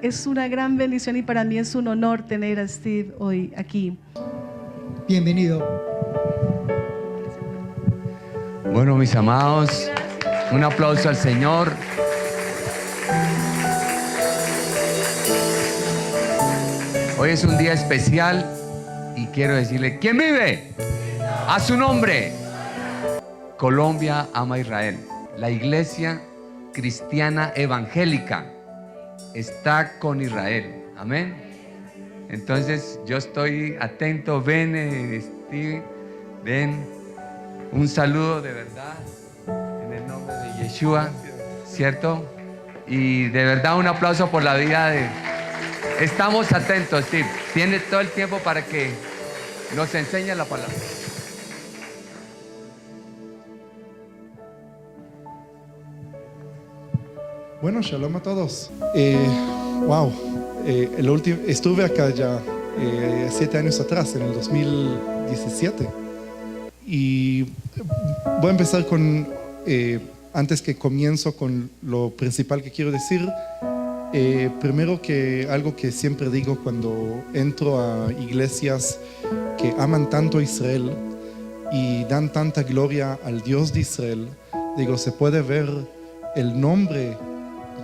Es una gran bendición y para mí es un honor tener a Steve hoy aquí. Bienvenido. Bueno, mis amados, un aplauso al Señor. Hoy es un día especial y quiero decirle, ¿quién vive? A su nombre. Colombia ama a Israel. La iglesia cristiana evangélica está con Israel. Amén. Entonces yo estoy atento. Ven, Steve, ven. Un saludo de verdad en el nombre de Yeshua, ¿cierto? Y de verdad un aplauso por la vida de... Estamos atentos, Steve. Tiene todo el tiempo para que nos enseñe la palabra. Bueno, shalom a todos. Wow, estuve acá ya 7 años atrás, en el 2017. Y voy a empezar con, antes que comienzo con lo principal que quiero decir, primero que algo que siempre digo cuando entro a iglesias que aman tanto a Israel y dan tanta gloria al Dios de Israel, digo, se puede ver el nombre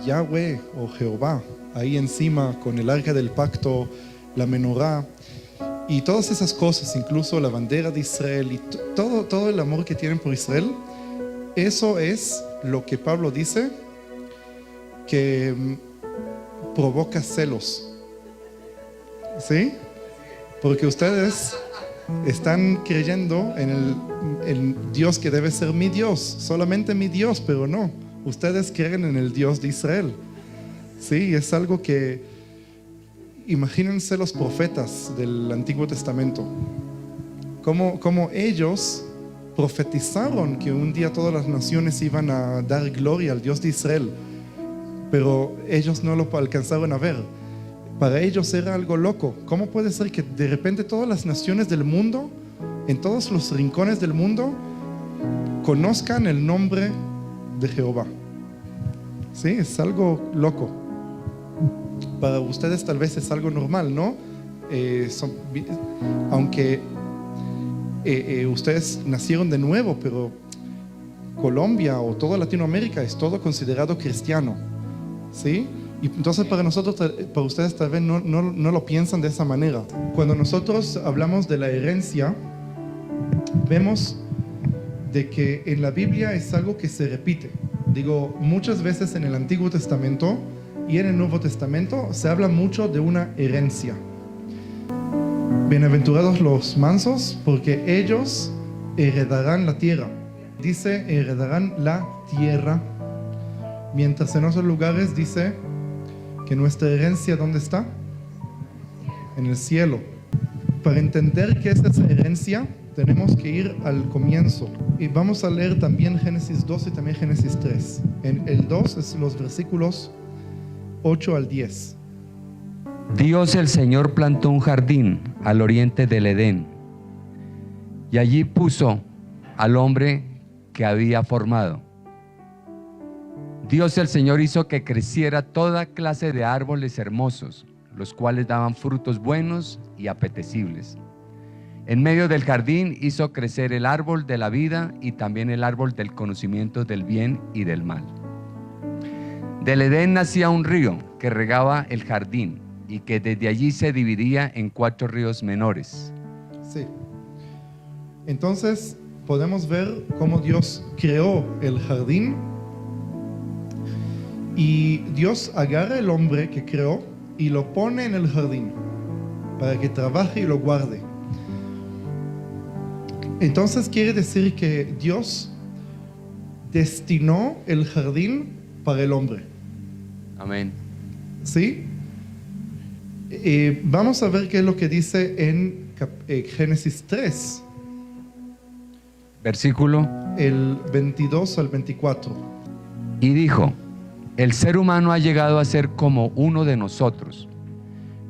Yahweh o Jehová ahí encima con el arca del pacto, la menorá y todas esas cosas, incluso la bandera de Israel y todo el amor que tienen por Israel. Eso es lo que Pablo dice que provoca celos, ¿sí? Porque ustedes están creyendo en el Dios que debe ser mi Dios, solamente mi Dios, pero no, ustedes creen en el Dios de Israel. Sí, es algo que, imagínense los profetas del Antiguo Testamento, como ellos profetizaron que un día todas las naciones iban a dar gloria al Dios de Israel, pero ellos no lo alcanzaron a ver. Para ellos era algo loco. ¿Cómo puede ser que de repente todas las naciones del mundo, en todos los rincones del mundo, conozcan el nombre de Jehová? Sí, es algo loco. Para ustedes tal vez es algo normal, ¿no? Aunque ustedes nacieron de nuevo, pero Colombia o toda Latinoamérica es todo considerado cristiano, ¿sí? Y entonces para nosotros, para ustedes tal vez no lo piensan de esa manera. Cuando nosotros hablamos de la herencia, vemos de que en la Biblia es algo que se repite. Digo, muchas veces en el Antiguo Testamento y en el Nuevo Testamento se habla mucho de una herencia. Bienaventurados los mansos, porque ellos heredarán la tierra. Dice, heredarán la tierra. Mientras en otros lugares dice que nuestra herencia, ¿dónde está? En el cielo. Para entender qué es esa herencia, tenemos que ir al comienzo. Y vamos a leer también Génesis 2 y también Génesis 3. En el 2 es los versículos 8 al 10. Dios el Señor plantó un jardín al oriente del Edén, y allí puso al hombre que había formado. Dios el Señor hizo que creciera toda clase de árboles hermosos, los cuales daban frutos buenos y apetecibles. En medio del jardín hizo crecer el árbol de la vida y también el árbol del conocimiento del bien y del mal. Del Edén nacía un río que regaba el jardín y que desde allí se dividía en 4 ríos menores. Sí. Entonces podemos ver cómo Dios creó el jardín y Dios agarra el hombre que creó y lo pone en el jardín para que trabaje y lo guarde. Entonces quiere decir que Dios destinó el jardín para el hombre. Amén. ¿Sí? Vamos a ver qué es lo que dice en Génesis 3. Versículo. El 22 al 24. Y dijo: el ser humano ha llegado a ser como uno de nosotros,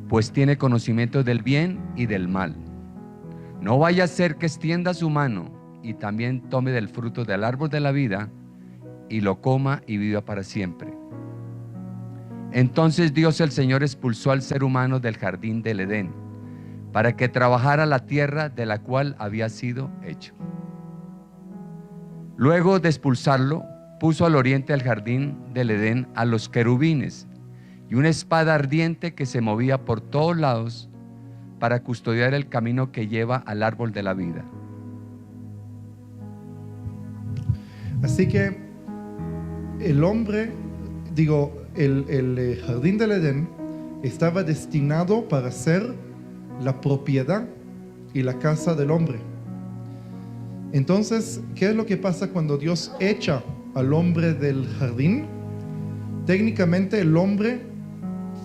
pues tiene conocimiento del bien y del mal. No vaya a ser que extienda su mano y también tome del fruto del árbol de la vida y lo coma y viva para siempre. Entonces Dios el Señor expulsó al ser humano del jardín del Edén para que trabajara la tierra de la cual había sido hecho. Luego de expulsarlo, puso al oriente del jardín del Edén a los querubines y una espada ardiente que se movía por todos lados para custodiar el camino que lleva al árbol de la vida. Así que el hombre, el jardín del Edén estaba destinado para ser la propiedad y la casa del hombre. Entonces, ¿qué es lo que pasa cuando Dios echa al hombre del jardín? Técnicamente el hombre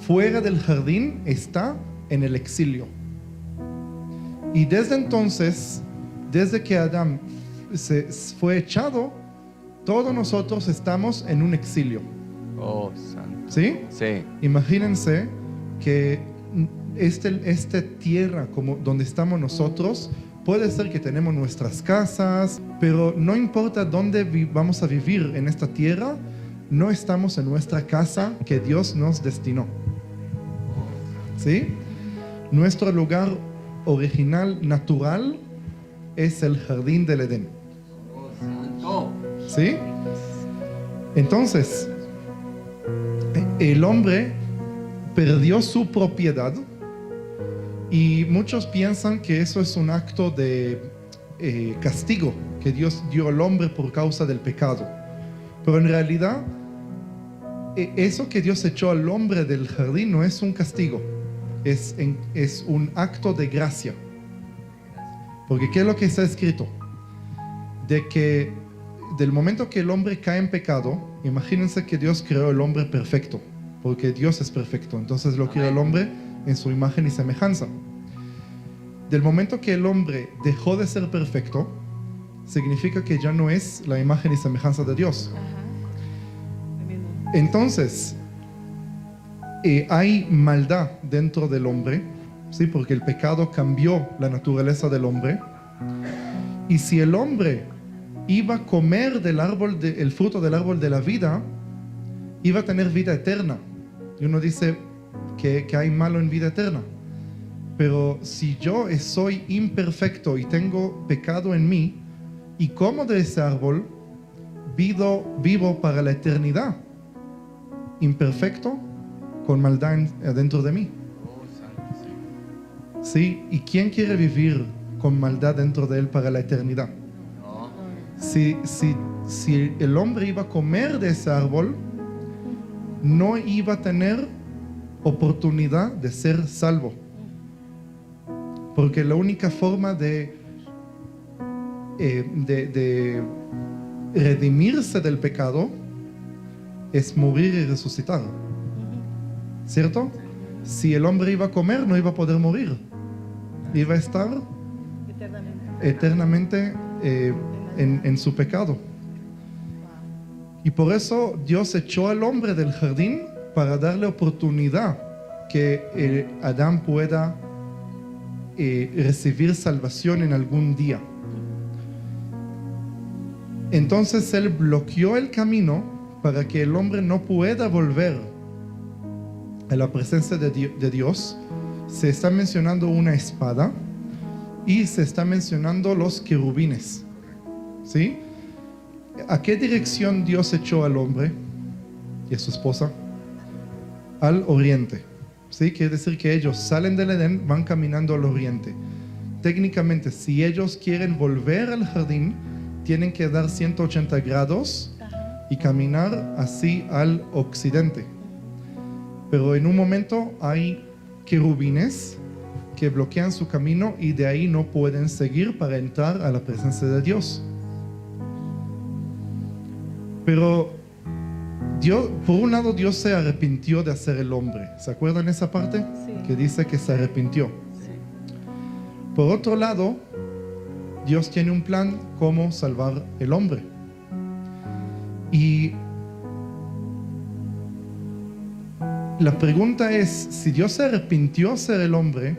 fuera del jardín está en el exilio. Y desde entonces, desde que Adán se fue echado, todos nosotros estamos en un exilio. Oh, santo. ¿Sí? Sí. Imagínense que esta tierra como donde estamos nosotros, puede ser que tenemos nuestras casas, pero no importa dónde vamos a vivir en esta tierra, no estamos en nuestra casa que Dios nos destinó. ¿Sí? Nuestro lugar original, natural, es el jardín del Edén. ¿Sí? Entonces, el hombre perdió su propiedad y muchos piensan que eso es un acto de castigo que Dios dio al hombre por causa del pecado. Pero en realidad, eso que Dios echó al hombre del jardín no es un castigo, es un acto de gracia. Porque ¿qué es lo que está escrito? De que del momento que el hombre cae en pecado, imagínense que Dios creó el hombre perfecto, porque Dios es perfecto, entonces lo creó el hombre en su imagen y semejanza. Del momento que el hombre dejó de ser perfecto, significa que ya no es la imagen y semejanza de Dios. Entonces, hay maldad dentro del hombre, ¿sí? Porque el pecado cambió la naturaleza del hombre. Y si el hombre iba a comer el fruto del árbol de la vida, iba a tener vida eterna. Y uno dice que hay malo en vida eterna. Pero si yo soy imperfecto y tengo pecado en mí, y como de ese árbol, vivo para la eternidad, imperfecto, con maldad dentro de mí. ¿Sí? ¿Y quién quiere vivir con maldad dentro de él para la eternidad? Si el hombre iba a comer de ese árbol, no iba a tener oportunidad de ser salvo. Porque la única forma de redimirse del pecado es morir y resucitar. ¿Cierto? Si el hombre iba a comer, no iba a poder morir. Iba a estar eternamente en su pecado. Y por eso Dios echó al hombre del jardín para darle oportunidad que Adán pueda recibir salvación en algún día. Entonces él bloqueó el camino para que el hombre no pueda volver a la presencia de Dios. Se está mencionando una espada y se está mencionando los querubines. ¿Sí? ¿A qué dirección Dios echó al hombre y a su esposa? Al oriente. ¿Sí? Quiere decir que ellos salen del Edén, van caminando al oriente. Técnicamente, si ellos quieren volver al jardín, tienen que dar 180 grados y caminar así al occidente. Pero en un momento hay querubines que bloquean su camino y de ahí no pueden seguir para entrar a la presencia de Dios. Pero Dios, por un lado, Dios se arrepintió de hacer el hombre. ¿Se acuerdan esa parte? Sí. Que dice que se arrepintió. Sí. Por otro lado, Dios tiene un plan cómo salvar el hombre. Y la pregunta es, si Dios se arrepintió de hacer el hombre,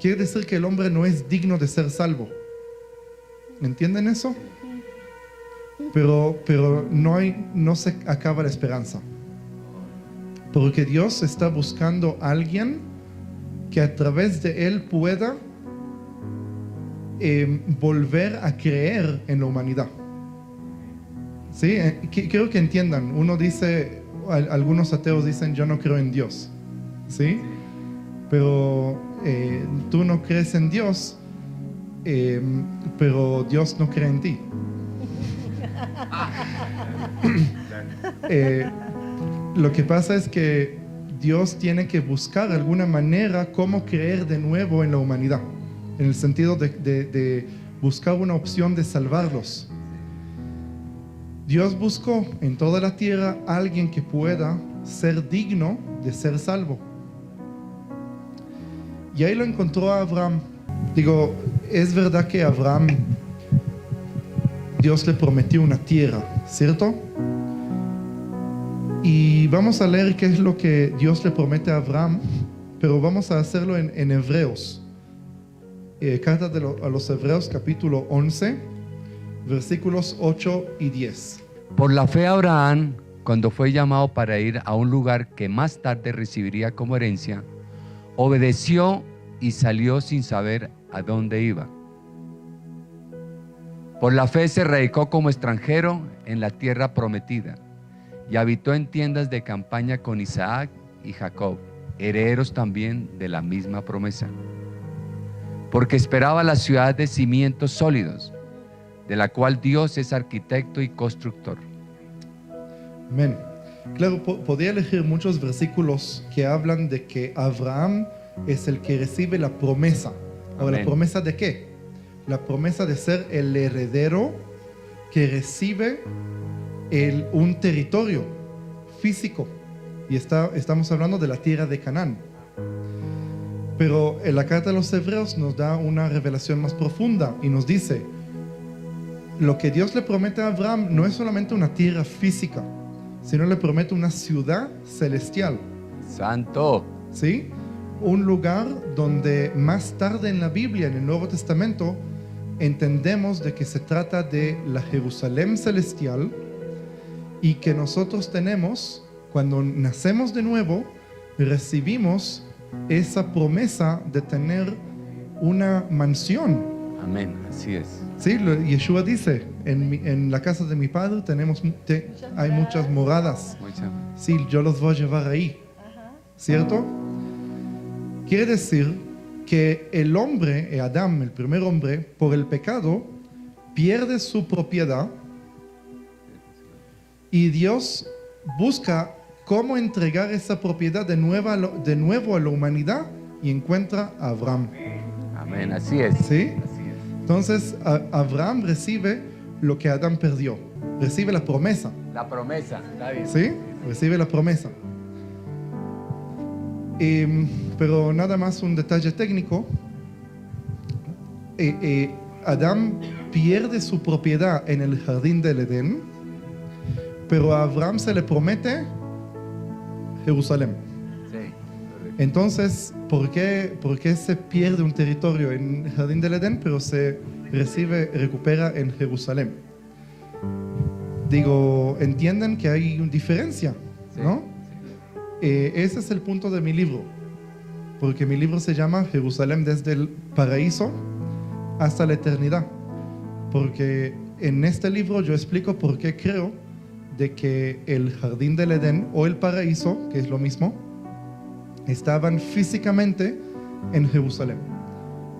quiere decir que el hombre no es digno de ser salvo. ¿Entienden eso? Pero no se acaba la esperanza. Porque Dios está buscando a alguien que a través de él pueda volver a creer en la humanidad. ¿Sí? Quiero que entiendan. Uno dice, algunos ateos dicen, yo no creo en Dios. ¿Sí? Pero tú no crees en Dios, pero Dios no cree en ti. Lo que pasa es que Dios tiene que buscar alguna manera cómo creer de nuevo en la humanidad, en el sentido de buscar una opción de salvarlos. Dios buscó en toda la tierra a alguien que pueda ser digno de ser salvo. Y ahí lo encontró a Abraham. Digo, es verdad que a Abraham Dios le prometió una tierra, ¿cierto? Y vamos a leer qué es lo que Dios le promete a Abraham, pero vamos a hacerlo en Hebreos. Carta a los Hebreos, capítulo 11, versículos 8 y 10. Por la fe Abraham, cuando fue llamado para ir a un lugar que más tarde recibiría como herencia, obedeció y salió sin saber a dónde iba. Por la fe se radicó como extranjero en la tierra prometida y habitó en tiendas de campaña con Isaac y Jacob, herederos también de la misma promesa. Porque esperaba la ciudad de cimientos sólidos, de la cual Dios es arquitecto y constructor. Amén. Claro, podría elegir muchos versículos que hablan de que Abraham es el que recibe la promesa. Ahora, Amén. ¿la promesa de qué? La promesa de ser el heredero que recibe un territorio físico. Y estamos hablando de la tierra de Canaán. Pero en la carta de los Hebreos nos da una revelación más profunda y nos dice, lo que Dios le promete a Abraham no es solamente una tierra física, sino le promete una ciudad celestial. Santo. ¿Sí? Un lugar donde más tarde en la Biblia, en el Nuevo Testamento, entendemos de que se trata de la Jerusalén celestial y que nosotros tenemos, cuando nacemos de nuevo, recibimos esa promesa de tener una mansión. Amén, así es. Sí, Yeshua dice, en la casa de mi padre hay muchas moradas. Sí, yo los voy a llevar ahí. ¿Cierto? Quiere decir que el hombre, Adán, el primer hombre, por el pecado, pierde su propiedad y Dios busca cómo entregar esa propiedad de nuevo a la humanidad y encuentra a Abraham. Amén, así es. ¿Sí? Así es. Entonces, Abraham recibe lo que Adán perdió, recibe la promesa. La promesa, David. ¿Sí? Recibe la promesa. Pero nada más un detalle técnico. Adán pierde su propiedad en el jardín del Edén, pero a Abraham se le promete Jerusalén. Sí. Entonces, ¿por qué se pierde un territorio en el jardín del Edén, pero se recupera en Jerusalén? Digo, entienden que hay una diferencia, ¿no? Ese es el punto de mi libro, porque mi libro se llama Jerusalén desde el paraíso hasta la eternidad, porque en este libro yo explico por qué creo de que el jardín del Edén o el paraíso, que es lo mismo, estaban físicamente en Jerusalén.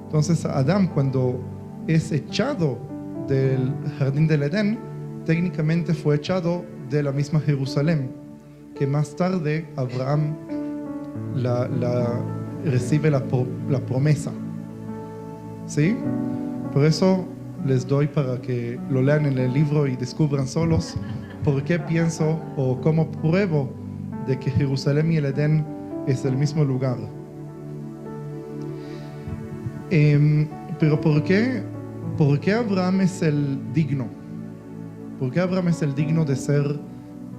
Entonces Adán, cuando es echado del jardín del Edén, técnicamente fue echado de la misma Jerusalén, que más tarde Abraham recibe la promesa. ¿Sí? Por eso les doy para que lo lean en el libro y descubran solos por qué pienso o cómo pruebo de que Jerusalén y el Edén es el mismo lugar. Pero ¿por qué Abraham es el digno? ¿Por qué Abraham es el digno de ser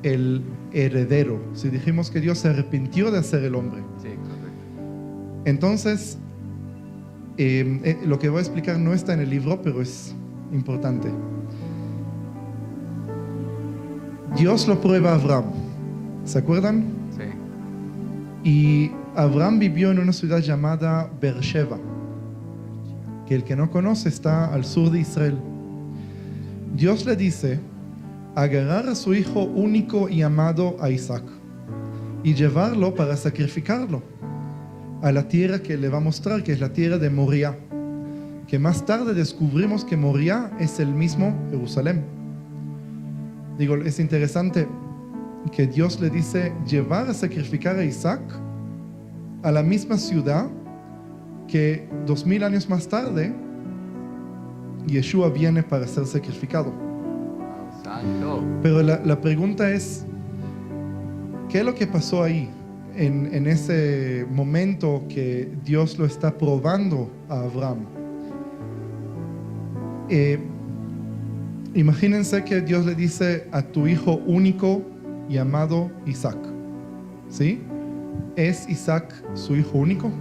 el heredero? Si dijimos que Dios se arrepintió de hacer el hombre. Sí, correcto. Entonces, lo que voy a explicar no está en el libro, pero es importante. Dios lo prueba a Abraham. ¿Se acuerdan? Sí. Y Abraham vivió en una ciudad llamada Beersheba, que el que no conoce está al sur de Israel. Dios le dice agarrar a su hijo único y amado a Isaac y llevarlo para sacrificarlo a la tierra que le va a mostrar, que es la tierra de Moriah, que más tarde descubrimos que Moriah es el mismo Jerusalén. Digo, es interesante que Dios le dice llevar a sacrificar a Isaac a la misma ciudad que 2000 años más tarde Yeshua viene para ser sacrificado. Santo. Pero la pregunta es, ¿qué es lo que pasó ahí en ese momento que Dios lo está probando a Abraham? Imagínense que Dios le dice a tu hijo único y amado Isaac, ¿sí? ¿Es Isaac su hijo único?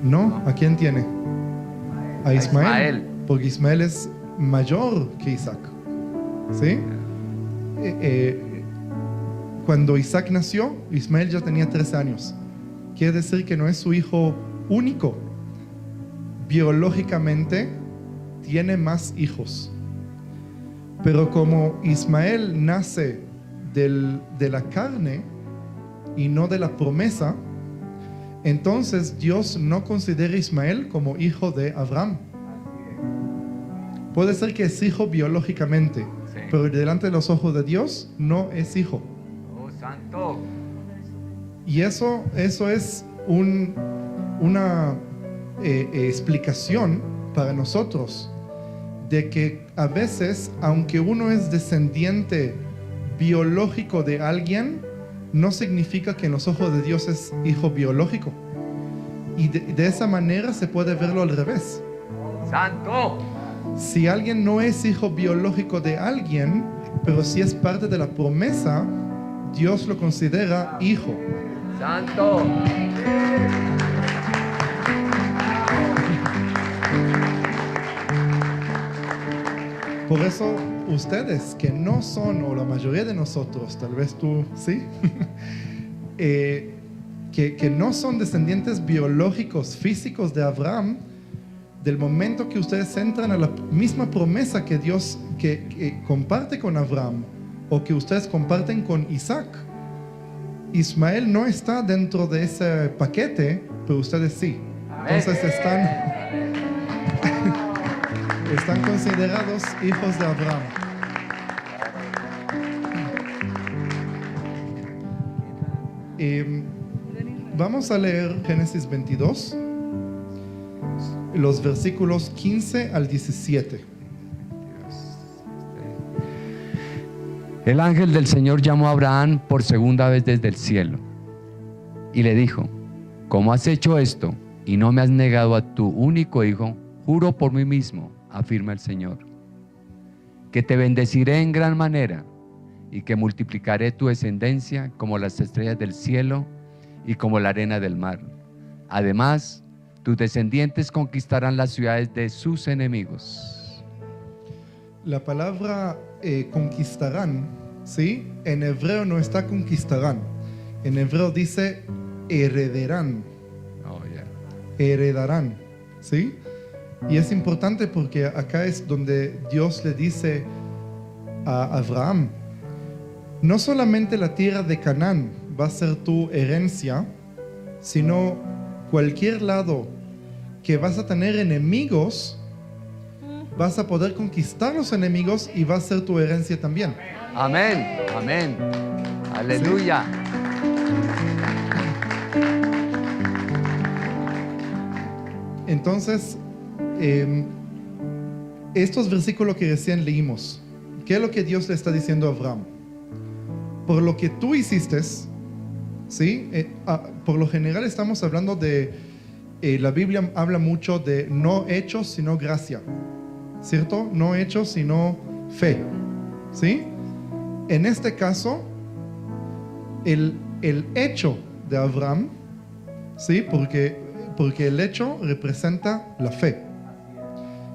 No, ¿a quién tiene? A Ismael, porque Ismael es mayor que Isaac, ¿sí? Cuando Isaac nació, Ismael ya tenía 13 años. Quiere decir que no es su hijo único. Biológicamente tiene más hijos. Pero como Ismael nace de la carne y no de la promesa, entonces Dios no considera a Ismael como hijo de Abraham. Puede ser que es hijo biológicamente, sí, pero delante de los ojos de Dios no es hijo. Oh, santo. Y eso es una explicación para nosotros de que a veces, aunque uno es descendiente biológico de alguien, no significa que en los ojos de Dios es hijo biológico. Y de esa manera se puede verlo al revés. Santo. Si alguien no es hijo biológico de alguien, pero si es parte de la promesa, Dios lo considera hijo. Santo. Por eso ustedes que no son, o la mayoría de nosotros, tal vez tú sí, que no son descendientes biológicos, físicos de Abraham, del momento que ustedes entran a la misma promesa que Dios que comparte con Abraham, o que ustedes comparten con Isaac, Ismael no está dentro de ese paquete, pero ustedes sí. Entonces están considerados hijos de Abraham. Vamos a leer Génesis 22, los versículos 15 al 17. El ángel del Señor llamó a Abraham por segunda vez desde el cielo y le dijo: ¿cómo has hecho esto y no me has negado a tu único hijo? Juro por mí mismo, afirma el Señor, que te bendeciré en gran manera y que multiplicaré tu descendencia como las estrellas del cielo y como la arena del mar. Además, tus descendientes conquistarán las ciudades de sus enemigos. La palabra conquistarán, ¿sí? En hebreo no está conquistarán. En hebreo dice heredarán. Oh, yeah. Heredarán, ¿sí? Y es importante porque acá es donde Dios le dice a Abraham: no solamente la tierra de Canaán va a ser tu herencia, sino cualquier lado que vas a tener enemigos, vas a poder conquistar los enemigos y va a ser tu herencia también. Amén, amén, aleluya. Entonces, estos versículos que recién leímos, ¿qué es lo que Dios le está diciendo a Abraham? Por lo que tú hiciste, ¿sí? Por lo general estamos hablando de, la Biblia habla mucho de no hechos sino gracia, ¿cierto? No hechos sino fe, ¿sí? En este caso, el hecho de Abraham, ¿sí? Porque el hecho representa la fe.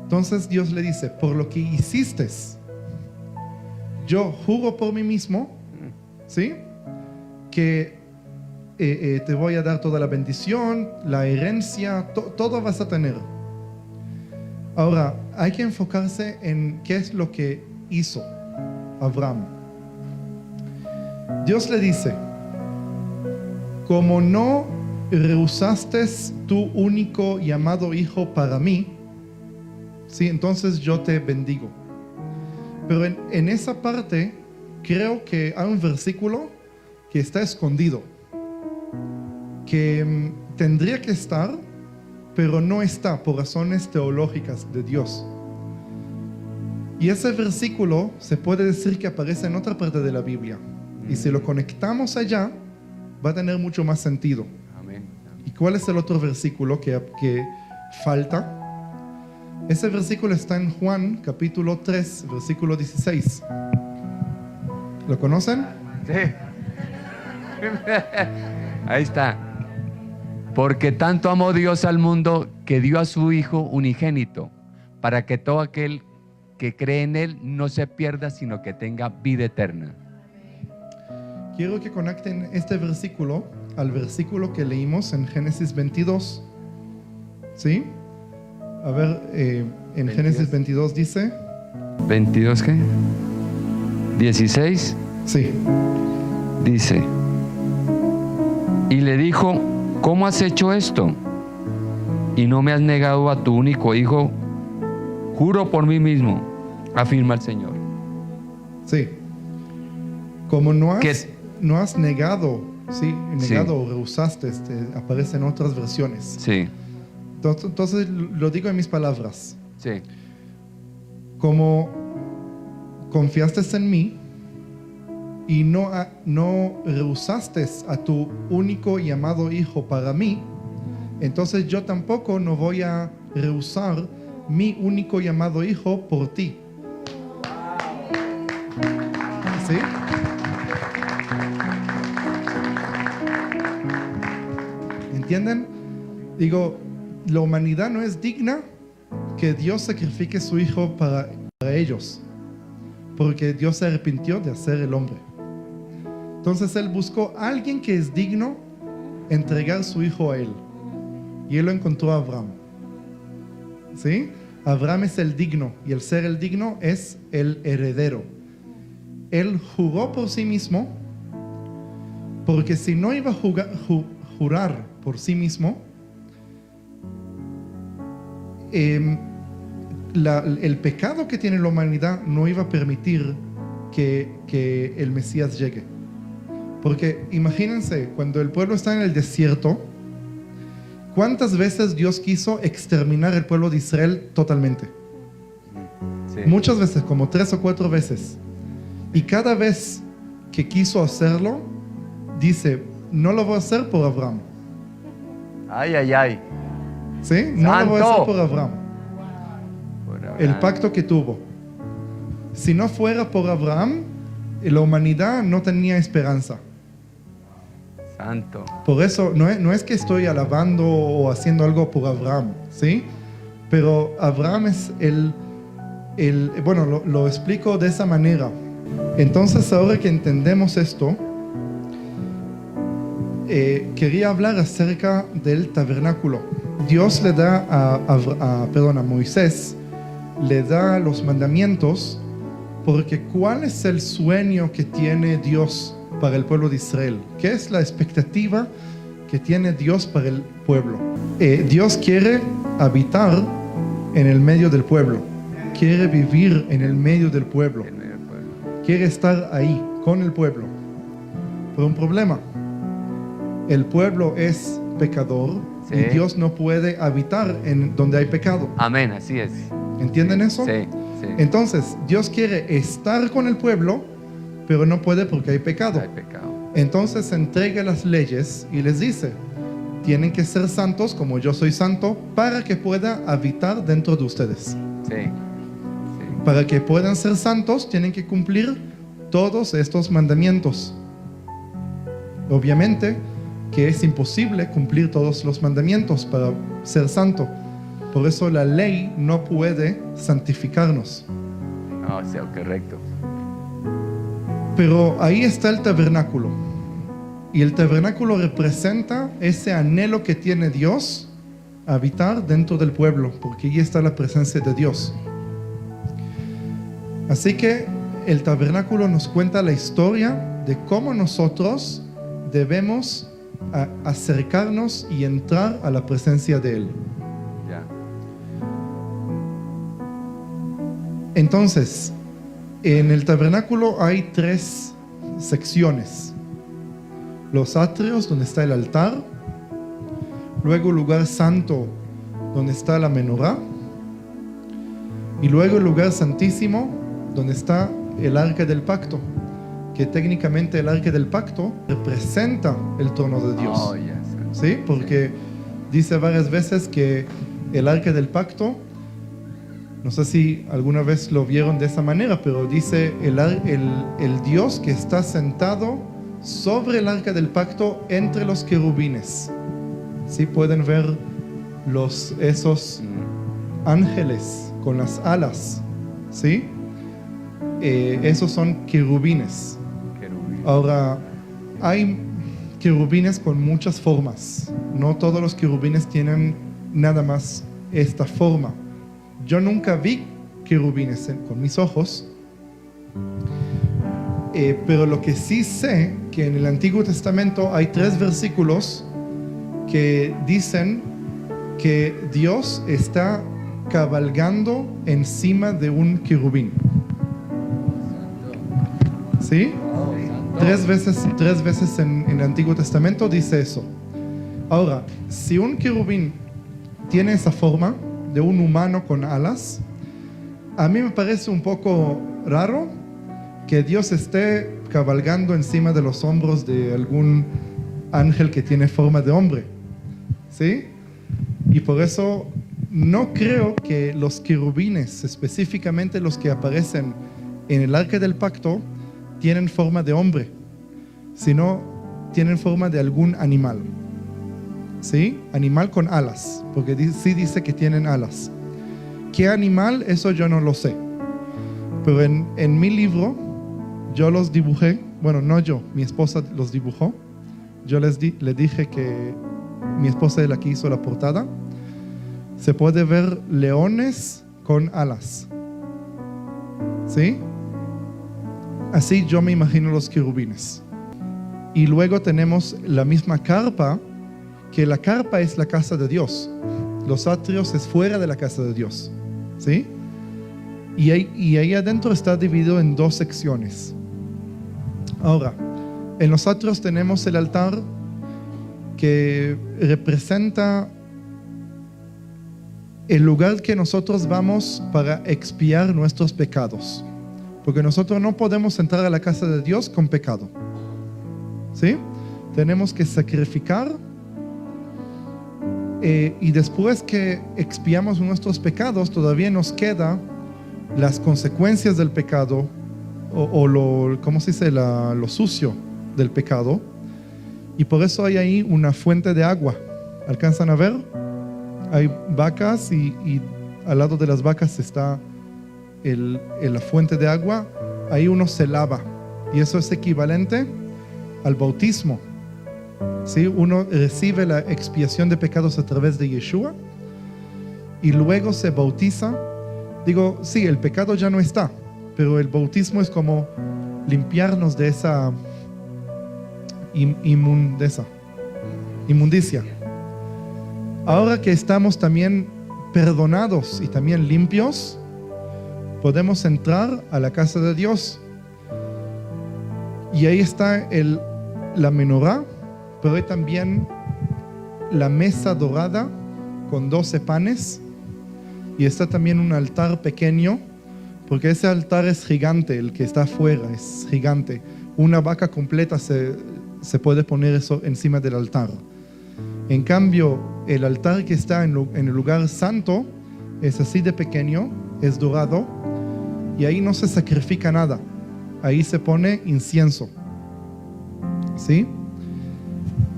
Entonces Dios le dice: por lo que hiciste, yo juro por mí mismo, ¿sí? que te voy a dar toda la bendición, la herencia, todo vas a tener. Ahora, hay que enfocarse en qué es lo que hizo Abraham. Dios le dice: como no rehusaste tu único y amado hijo para mí, ¿sí? Entonces yo te bendigo. Pero en esa parte creo que hay un versículo que está escondido, que tendría que estar, pero no está por razones teológicas de Dios. Y ese versículo se puede decir que aparece en otra parte de la Biblia. Y si lo conectamos allá, va a tener mucho más sentido. Amén. ¿Y cuál es el otro versículo que falta? Ese versículo está en Juan, capítulo 3, versículo 16. ¿Lo conocen? Sí. Ahí está. Porque tanto amó Dios al mundo que dio a su Hijo unigénito, para que todo aquel que cree en Él no se pierda, sino que tenga vida eterna. Quiero que conecten este versículo al versículo que leímos en Génesis 22. ¿Sí? A ver, en 22. Génesis 22 dice... ¿22 qué? 16. Sí. Dice: y le dijo: ¿cómo has hecho esto? Y no me has negado a tu único hijo. Juro por mí mismo, afirma el Señor. Sí. Como no has negado, ¿sí? Negado Sí. o rehusaste, aparece en otras versiones. Sí, Entonces lo digo en mis palabras. sí, Como confiaste en mí y no rehusaste a tu único y amado hijo para mí, entonces yo tampoco no voy a rehusar mi único y amado hijo por ti. ¿Sí? ¿Entienden? Digo, la humanidad no es digna que Dios sacrifique a su hijo para ellos, porque Dios se arrepintió de hacer el hombre. Entonces Él buscó a alguien que es digno entregar su hijo a Él, y Él lo encontró a Abraham. ¿Sí? Abraham es el digno, y el ser el digno es el heredero. Él juró por sí mismo, porque si no iba a jurar por sí mismo, el pecado que tiene la humanidad no iba a permitir que el Mesías llegue. Porque imagínense, cuando el pueblo está en el desierto, ¿cuántas veces Dios quiso exterminar el pueblo de Israel totalmente? sí. Muchas veces, como 3 o 4 veces. Y cada vez que quiso hacerlo, dice: no lo voy a hacer por Abraham. Ay, ay, ay. ¿Sí? No lo voy a hacer por Abraham. Por Abraham. El pacto que tuvo. Si no fuera por Abraham, la humanidad no tenía esperanza. Santo. Por eso no es que estoy alabando o haciendo algo por Abraham, ¿sí? Pero Abraham es bueno, lo explico de esa manera. Entonces, ahora que entendemos esto, quería hablar acerca del tabernáculo. Dios le da a Moisés, le da los mandamientos, porque ¿cuál es el sueño que tiene Dios para el pueblo de Israel? ¿Qué es la expectativa que tiene Dios para el pueblo? Dios quiere habitar en el medio del pueblo, quiere vivir en el medio del pueblo, quiere estar ahí con el pueblo. Pero un problema: el pueblo es pecador, sí. Y Dios no puede habitar en donde hay pecado. Amén, así es. ¿Entienden eso? Sí, sí. Entonces, Dios quiere estar con el pueblo, pero no puede porque hay pecado. Hay pecado. Entonces entrega las leyes y les dice: tienen que ser santos como yo soy santo, para que pueda habitar dentro de ustedes. Sí, sí. Para que puedan ser santos, tienen que cumplir todos estos mandamientos. Obviamente que es imposible cumplir todos los mandamientos para ser santo. Por eso la ley no puede santificarnos. No, sea correcto. Pero ahí está el tabernáculo. Y el tabernáculo representa ese anhelo que tiene Dios a habitar dentro del pueblo, porque allí está la presencia de Dios. Así que el tabernáculo nos cuenta la historia de cómo nosotros debemos acercarnos y entrar a la presencia de Él. Ya. Entonces, en el tabernáculo hay 3 secciones. Los atrios, donde está el altar. Luego el lugar santo, donde está la menorá. Y luego el lugar santísimo, donde está el arca del pacto. Que técnicamente el arca del pacto representa el trono de Dios. Oh, yes. ¿Sí? Porque dice varias veces que el arca del pacto, no sé si alguna vez lo vieron de esa manera, pero dice el Dios que está sentado sobre el arca del pacto entre los querubines. ¿Sí? Pueden ver esos ángeles con las alas. ¿Sí? Esos son querubines. Ahora, hay querubines con muchas formas. No todos los querubines tienen nada más esta forma. Yo nunca vi querubines con mis ojos, pero lo que sí sé, que en el Antiguo Testamento hay 3 versículos que dicen que Dios está cabalgando encima de un querubín. ¿Sí? 3 veces en el Antiguo Testamento dice eso. Ahora, si un querubín tiene esa forma de un humano con alas, a mí me parece un poco raro que Dios esté cabalgando encima de los hombros de algún ángel que tiene forma de hombre. ¿Sí? Y por eso no creo que los querubines, específicamente los que aparecen en el arca del pacto, tienen forma de hombre, sino tienen forma de algún animal. ¿Sí? Animal con alas, porque sí dice que tienen alas. ¿Qué animal? Eso yo no lo sé. Pero en mi libro yo los dibujé. Bueno, no yo, mi esposa los dibujó. Yo le dije que mi esposa es la que hizo la portada. Se puede ver leones con alas. ¿Sí? Así yo me imagino los querubines. Y luego tenemos la misma carpa, que la carpa es la casa de Dios. Los atrios es fuera de la casa de Dios. ¿Sí? Y ahí adentro está dividido en 2 secciones. Ahora, en los atrios tenemos el altar que representa el lugar que nosotros vamos para expiar nuestros pecados. Porque nosotros no podemos entrar a la casa de Dios con pecado. ¿Sí? Tenemos que sacrificar y después que expiamos nuestros pecados, todavía nos queda las consecuencias del pecado ¿cómo se dice? Lo sucio del pecado. Y por eso hay ahí una fuente de agua. ¿Alcanzan a ver? Hay vacas y al lado de las vacas está la fuente de agua. Ahí uno se lava y eso es equivalente al bautismo. ¿Sí? Uno recibe la expiación de pecados a través de Yeshua y luego se bautiza. Digo, sí, el pecado ya no está, pero el bautismo es como limpiarnos de esa inmundicia. Ahora que estamos también perdonados y también limpios, podemos entrar a la casa de Dios. Y ahí está la menorá, pero hay también la mesa dorada con 12 panes. Y está también un altar pequeño, porque ese altar es gigante, el que está afuera es gigante. Una vaca completa se puede poner eso encima del altar. En cambio, el altar que está en el lugar santo es así de pequeño, es dorado, y ahí no se sacrifica nada. Ahí se pone incienso. ¿Sí?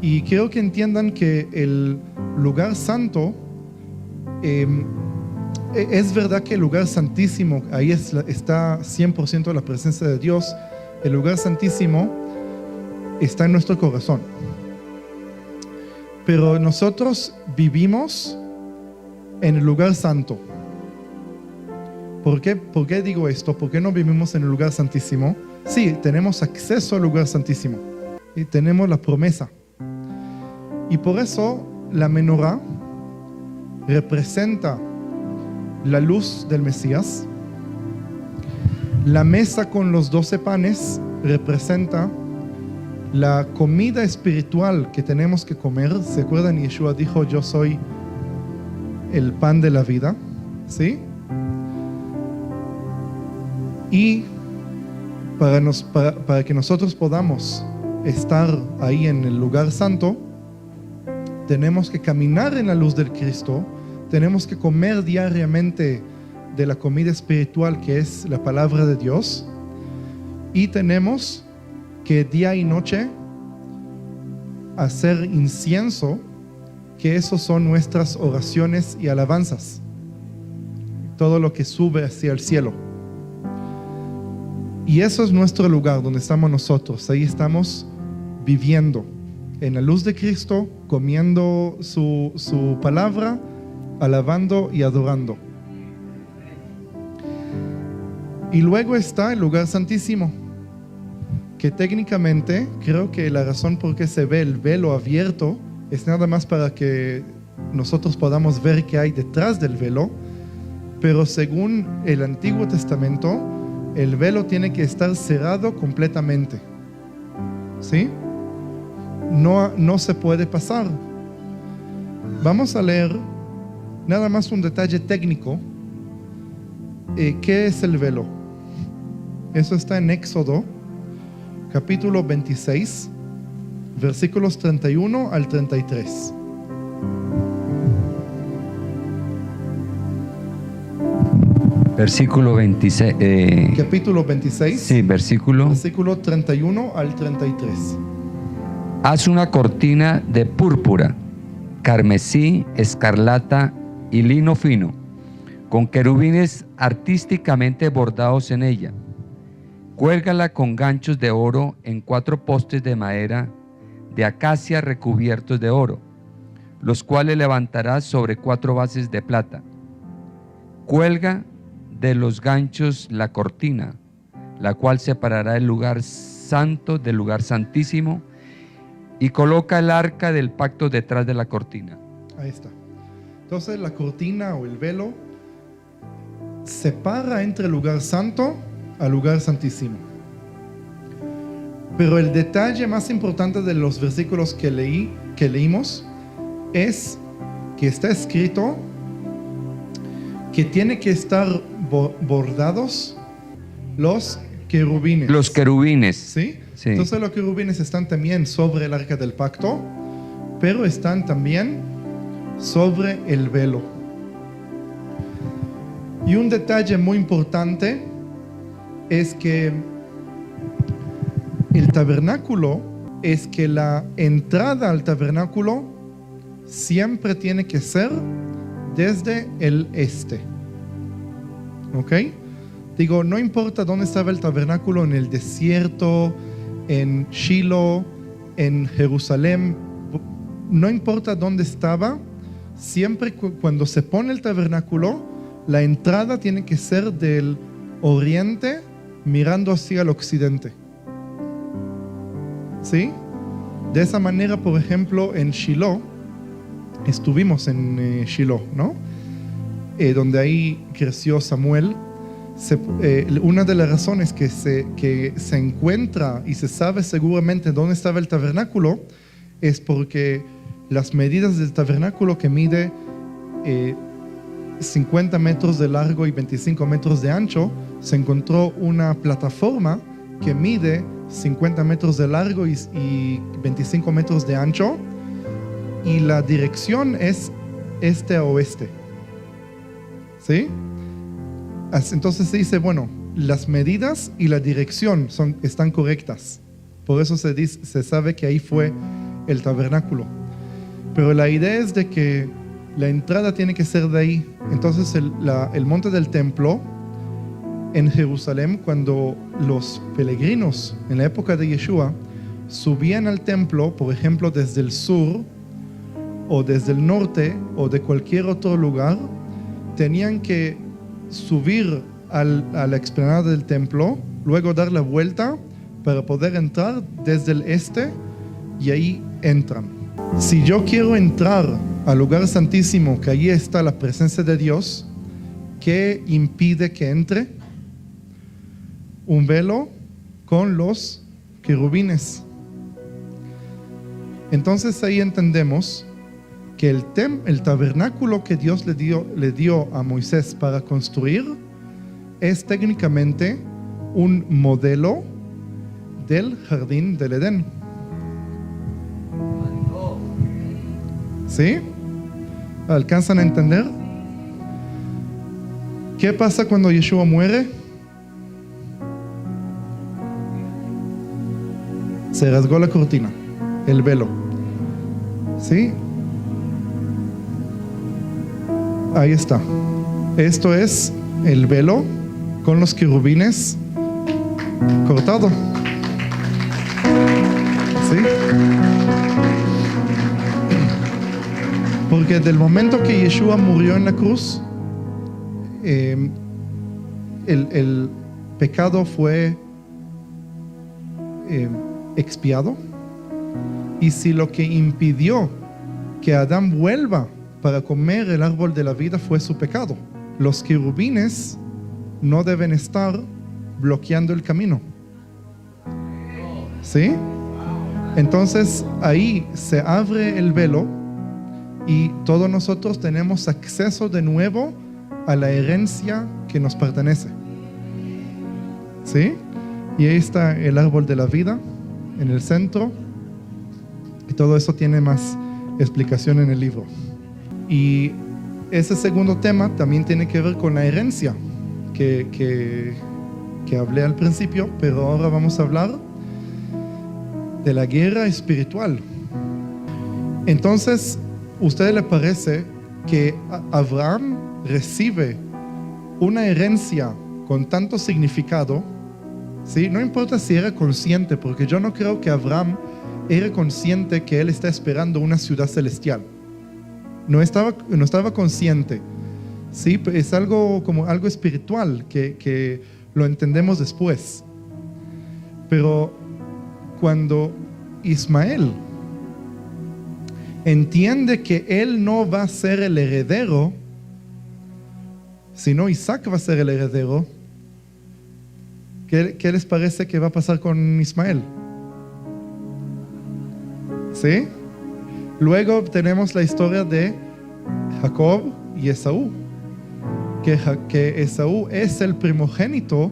Y quiero que entiendan que el lugar santo, es verdad que el lugar santísimo, ahí está 100% la presencia de Dios. El lugar santísimo está en nuestro corazón. Pero nosotros vivimos en el lugar santo. ¿Por qué digo esto? ¿Por qué no vivimos en el lugar santísimo? Sí, tenemos acceso al lugar santísimo y tenemos la promesa. Y por eso la menorá representa la luz del Mesías. La mesa con los 12 panes representa la comida espiritual que tenemos que comer. ¿Se acuerdan? Yeshua dijo: yo soy el pan de la vida, ¿sí? Y para que nosotros podamos estar ahí en el lugar santo, tenemos que caminar en la luz del Cristo, tenemos que comer diariamente de la comida espiritual que es la palabra de Dios, y tenemos que día y noche hacer incienso, que esos son nuestras oraciones y alabanzas, todo lo que sube hacia el cielo. Y eso es nuestro lugar donde estamos nosotros. Ahí estamos viviendo en la luz de Cristo, comiendo su palabra, alabando y adorando. Y luego está el lugar santísimo, que técnicamente creo que la razón por qué se ve el velo abierto es nada más para que nosotros podamos ver qué hay detrás del velo, pero según el Antiguo Testamento, el velo tiene que estar cerrado completamente, ¿sí? No se puede pasar. Vamos a leer nada más un detalle técnico. ¿Qué es el velo? Eso está en Éxodo, capítulo 26, versículos 31 al 33. Versículo 26. Capítulo 26. Sí, versículo 31 al 33. Haz una cortina de púrpura, carmesí, escarlata y lino fino, con querubines artísticamente bordados en ella. Cuélgala con ganchos de oro en 4 postes de madera de acacia recubiertos de oro, los cuales levantarás sobre 4 bases de plata. Cuelga de los ganchos la cortina, la cual separará el lugar santo del lugar santísimo, y coloca el arca del pacto detrás de la cortina. Ahí está. Entonces la cortina o el velo separa entre el lugar santo al lugar santísimo. Pero el detalle más importante de los versículos que leímos es que está escrito que tiene que estar bordados los querubines. Los querubines. ¿Sí? Sí. Entonces los querubines están también sobre el arca del pacto, pero están también sobre el velo. Y un detalle muy importante es que el tabernáculo, es que la entrada al tabernáculo siempre tiene que ser desde el este. ¿Ok? Digo, no importa dónde estaba el tabernáculo, en el desierto, en Shiloh, en Jerusalén, no importa dónde estaba, siempre cuando se pone el tabernáculo, la entrada tiene que ser del oriente mirando hacia el occidente. ¿Sí? De esa manera, por ejemplo, en Shiloh, estuvimos en Shiloh, ¿no? Donde ahí creció Samuel. Una de las razones que se encuentra y se sabe seguramente dónde estaba el tabernáculo es porque las medidas del tabernáculo, que mide 50 metros de largo y 25 metros de ancho, se encontró una plataforma que mide 50 metros de largo y 25 metros de ancho, y la dirección es este a oeste. ¿Sí? Entonces se dice, bueno, las medidas y la dirección están correctas. Por eso se sabe que ahí fue el tabernáculo. Pero la idea es de que la entrada tiene que ser de ahí. Entonces el monte del templo en Jerusalén, cuando los peregrinos en la época de Yeshua subían al templo, por ejemplo, desde el sur o desde el norte o de cualquier otro lugar, tenían que subir a la explanada del templo, luego dar la vuelta para poder entrar desde el este, y ahí entran. Si yo quiero entrar al lugar santísimo, que allí está la presencia de Dios, ¿qué impide que entre? Un velo con los querubines. Entonces ahí entendemos que el tabernáculo que Dios le dio a Moisés para construir es técnicamente un modelo del jardín del Edén. ¿Sí? ¿Alcanzan a entender? ¿Qué pasa cuando Yeshua muere? Se rasgó la cortina, el velo. ¿Sí? Ahí está. Esto es el velo con los querubines cortado. ¿Sí? Porque del momento que Yeshua murió en la cruz, el pecado fue expiado. Y si lo que impidió que Adán vuelva para comer el árbol de la vida fue su pecado, los querubines no deben estar bloqueando el camino. ¿Sí? Entonces ahí se abre el velo y todos nosotros tenemos acceso de nuevo a la herencia que nos pertenece. ¿Sí? Y ahí está el árbol de la vida en el centro, y todo eso tiene más explicación en el libro. Y ese segundo tema también tiene que ver con la herencia que hablé al principio, pero ahora vamos a hablar de la guerra espiritual. Entonces, ¿a usted le parece que Abraham recibe una herencia con tanto significado? ¿Sí? No importa si era consciente, porque yo no creo que Abraham era consciente que él está esperando una ciudad celestial. No estaba consciente. ¿Sí? Es algo como algo espiritual que lo entendemos después. Pero cuando Ismael entiende que él no va a ser el heredero, sino Isaac va a ser el heredero, ¿qué les parece que va a pasar con Ismael? ¿Sí? Luego tenemos la historia de Jacob y Esaú, que Esaú es el primogénito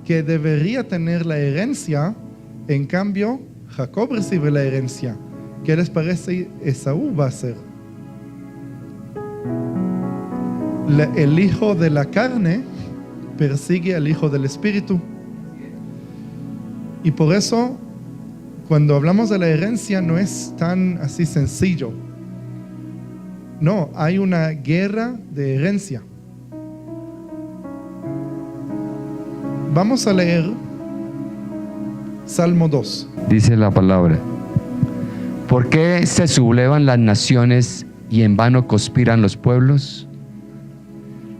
que debería tener la herencia. En cambio, Jacob recibe la herencia. ¿Qué les parece Esaú va a ser? El hijo de la carne persigue al hijo del espíritu. Y por eso, cuando hablamos de la herencia, no es tan así sencillo. No, hay una guerra de herencia. Vamos a leer Salmo 2. Dice la palabra: ¿por qué se sublevan las naciones y en vano conspiran los pueblos?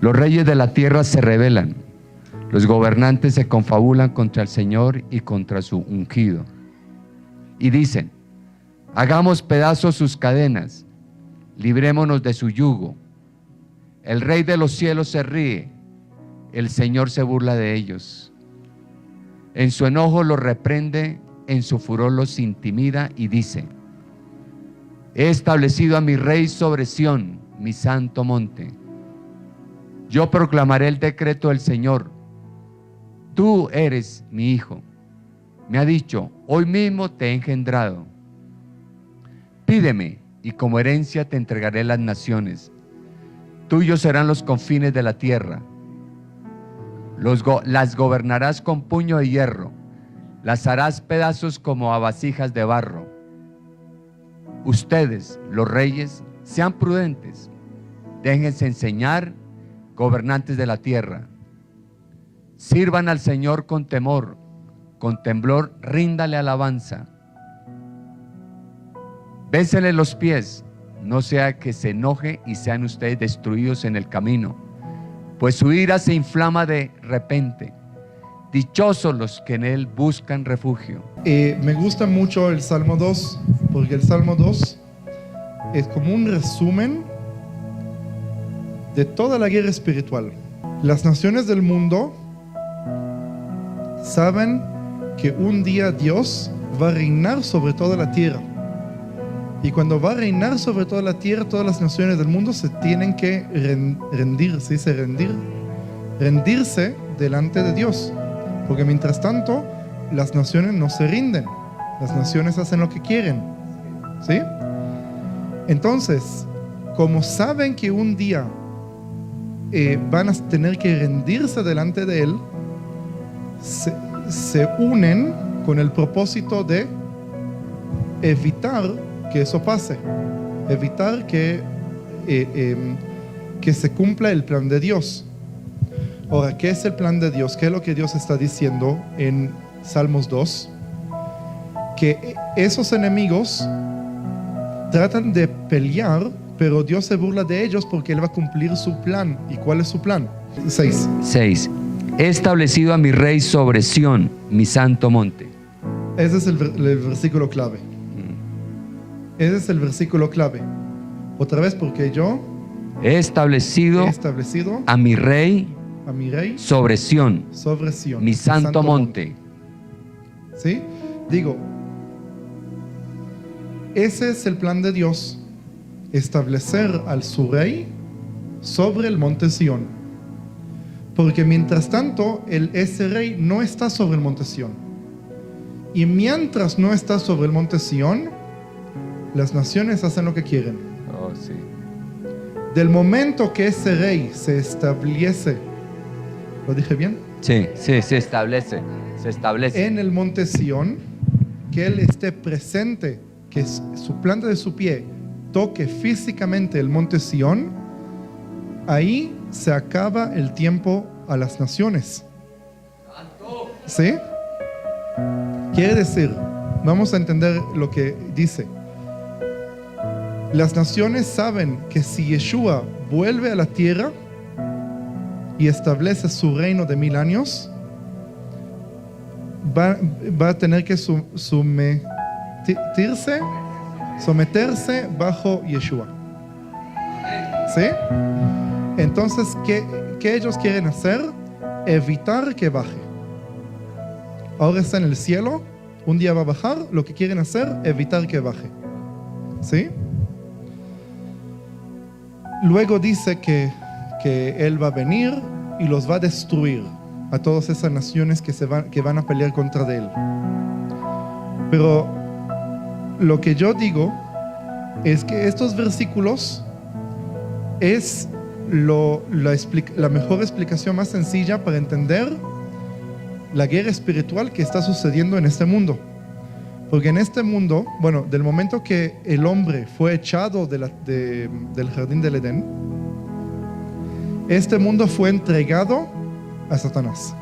Los reyes de la tierra se rebelan, los gobernantes se confabulan contra el Señor y contra su ungido. Y dicen: hagamos pedazos sus cadenas, librémonos de su yugo. El Rey de los cielos se ríe, el Señor se burla de ellos. En su enojo los reprende, en su furor los intimida y dice: he establecido a mi Rey sobre Sión, mi santo monte. Yo proclamaré el decreto del Señor. Tú eres mi hijo. Me ha dicho: hoy mismo te he engendrado. Pídeme, y como herencia te entregaré las naciones. Tuyos serán los confines de la tierra. Las gobernarás con puño de hierro, las harás pedazos como a vasijas de barro. Ustedes, los reyes, sean prudentes, déjense enseñar, gobernantes de la tierra. Sirvan al Señor con temor, con temblor ríndale alabanza. Bésele los pies, no sea que se enoje y sean ustedes destruidos en el camino, pues su ira se inflama de repente. Dichosos los que en él buscan refugio. Me gusta mucho el Salmo 2, porque el Salmo 2 es como un resumen de toda la guerra espiritual. Las naciones del mundo saben que un día Dios va a reinar sobre toda la tierra. Y cuando va a reinar sobre toda la tierra, todas las naciones del mundo se tienen que rendir, ¿se dice rendir? Rendirse delante de Dios. Porque mientras tanto, las naciones no se rinden. Las naciones hacen lo que quieren. ¿Sí? Entonces, como saben que un día van a tener que rendirse delante de Él, se unen con el propósito de evitar que eso pase. Evitar que se cumpla el plan de Dios. Ahora, ¿qué es el plan de Dios? ¿Qué es lo que Dios está diciendo en Salmos 2? Que esos enemigos tratan de pelear, pero Dios se burla de ellos porque Él va a cumplir su plan. ¿Y cuál es su plan? 6. He establecido a mi rey sobre Sión, mi santo monte. Ese es el versículo clave. Ese es el versículo clave. Otra vez, porque yo he establecido a mi rey sobre Sión, mi santo monte. ¿Sí? Digo, ese es el plan de Dios, establecer al su rey sobre el monte Sión. Porque mientras tanto, ese rey no está sobre el monte Sión. Y mientras no está sobre el monte Sión, las naciones hacen lo que quieren. Oh, sí. Del momento que ese rey se establece, ¿lo dije bien? Sí, se establece. En el monte Sión, que Él esté presente, que su planta de su pie toque físicamente el monte Sión, ahí se acaba el tiempo a las naciones. ¿Sí? Quiere decir, vamos a entender lo que dice. Las naciones saben que si Yeshua vuelve a la tierra y establece su reino de 1000 años, va a tener que someterse bajo Yeshua. ¿Sí? Entonces, ¿qué ellos quieren hacer? Evitar que baje. Ahora está en el cielo, un día va a bajar, lo que quieren hacer, evitar que baje. ¿Sí? Luego dice que Él va a venir y los va a destruir a todas esas naciones que van a pelear contra Él. Pero lo que yo digo es que estos versículos es la mejor explicación más sencilla para entender la guerra espiritual que está sucediendo en este mundo. Porque en este mundo, bueno, del momento que el hombre fue echado del jardín del Edén, este mundo fue entregado a Satanás.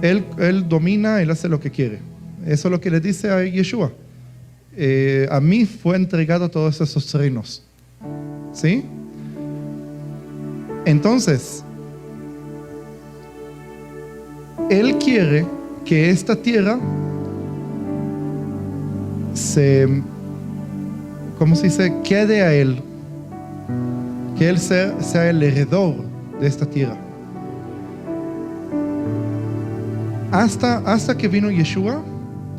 Él domina, él hace lo que quiere. Eso es lo que le dice a Yeshua. A mí fue entregado todos esos reinos. ¿Sí? Entonces, Él quiere que esta tierra quede a Él, que Él sea el heredor de esta tierra. Hasta que vino Yeshua,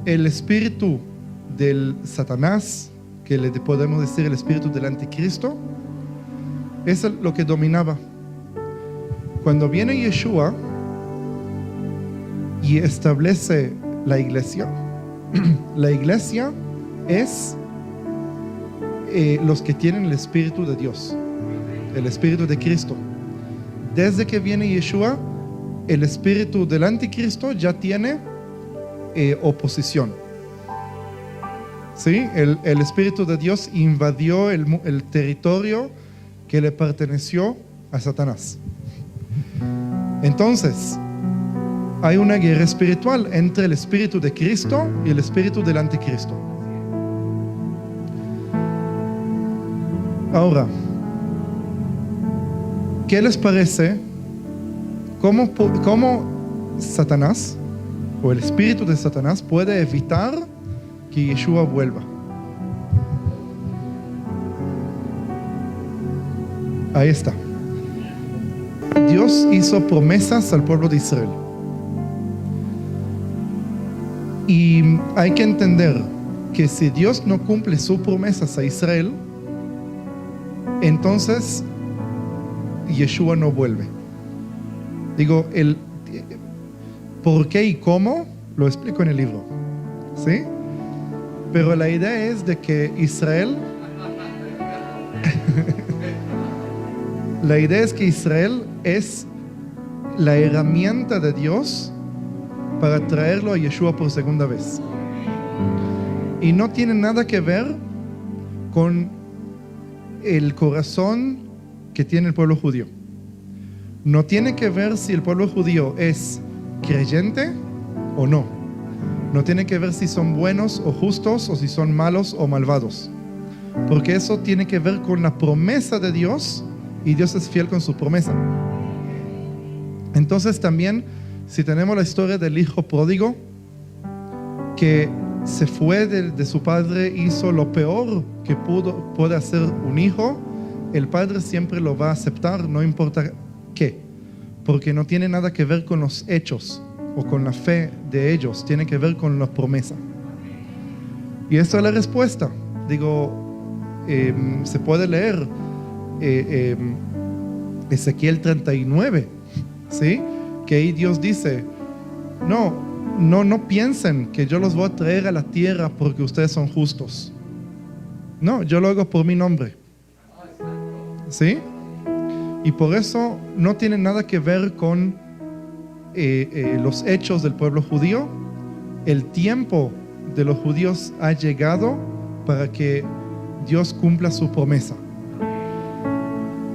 el espíritu del Satanás, que le podemos decir el espíritu del anticristo, es lo que dominaba. Cuando viene Yeshua y establece la iglesia, la iglesia es los que tienen el Espíritu de Dios, el Espíritu de Cristo. Desde que viene Yeshua, el espíritu del anticristo ya tiene oposición. ¿Sí? El Espíritu de Dios invadió el territorio que le perteneció a Satanás. Entonces, hay una guerra espiritual entre el Espíritu de Cristo y el Espíritu del anticristo. Ahora, ¿qué les parece? ¿Cómo Satanás o el espíritu de Satanás puede evitar que Yeshua vuelva? Ahí está. Dios hizo promesas al pueblo de Israel. Y hay que entender que si Dios no cumple sus promesas a Israel, entonces Yeshua no vuelve. Digo, el por qué y cómo lo explico en el libro, ¿sí? Pero la idea es de que Israel la idea es que Israel es la herramienta de Dios para traerlo a Yeshua por segunda vez. Y no tiene nada que ver con el corazón que tiene el pueblo judío. No tiene que ver si el pueblo judío es creyente o no. No tiene que ver si son buenos o justos o si son malos o malvados. Porque eso tiene que ver con la promesa de Dios y Dios es fiel con su promesa. Entonces también, si tenemos la historia del hijo pródigo que se fue de su padre, hizo lo peor que puede hacer un hijo, el padre siempre lo va a aceptar, no importa qué, porque no tiene nada que ver con los hechos o con la fe de ellos, tiene que ver con la promesa. Y esta es la respuesta. Digo, se puede leer Ezequiel 39, ¿sí? Que ahí Dios dice, no piensen que yo los voy a traer a la tierra porque ustedes son justos. No, yo lo hago por mi nombre, ¿sí? Y por eso no tiene nada que ver con los hechos del pueblo judío. El tiempo de los judíos ha llegado para que Dios cumpla su promesa.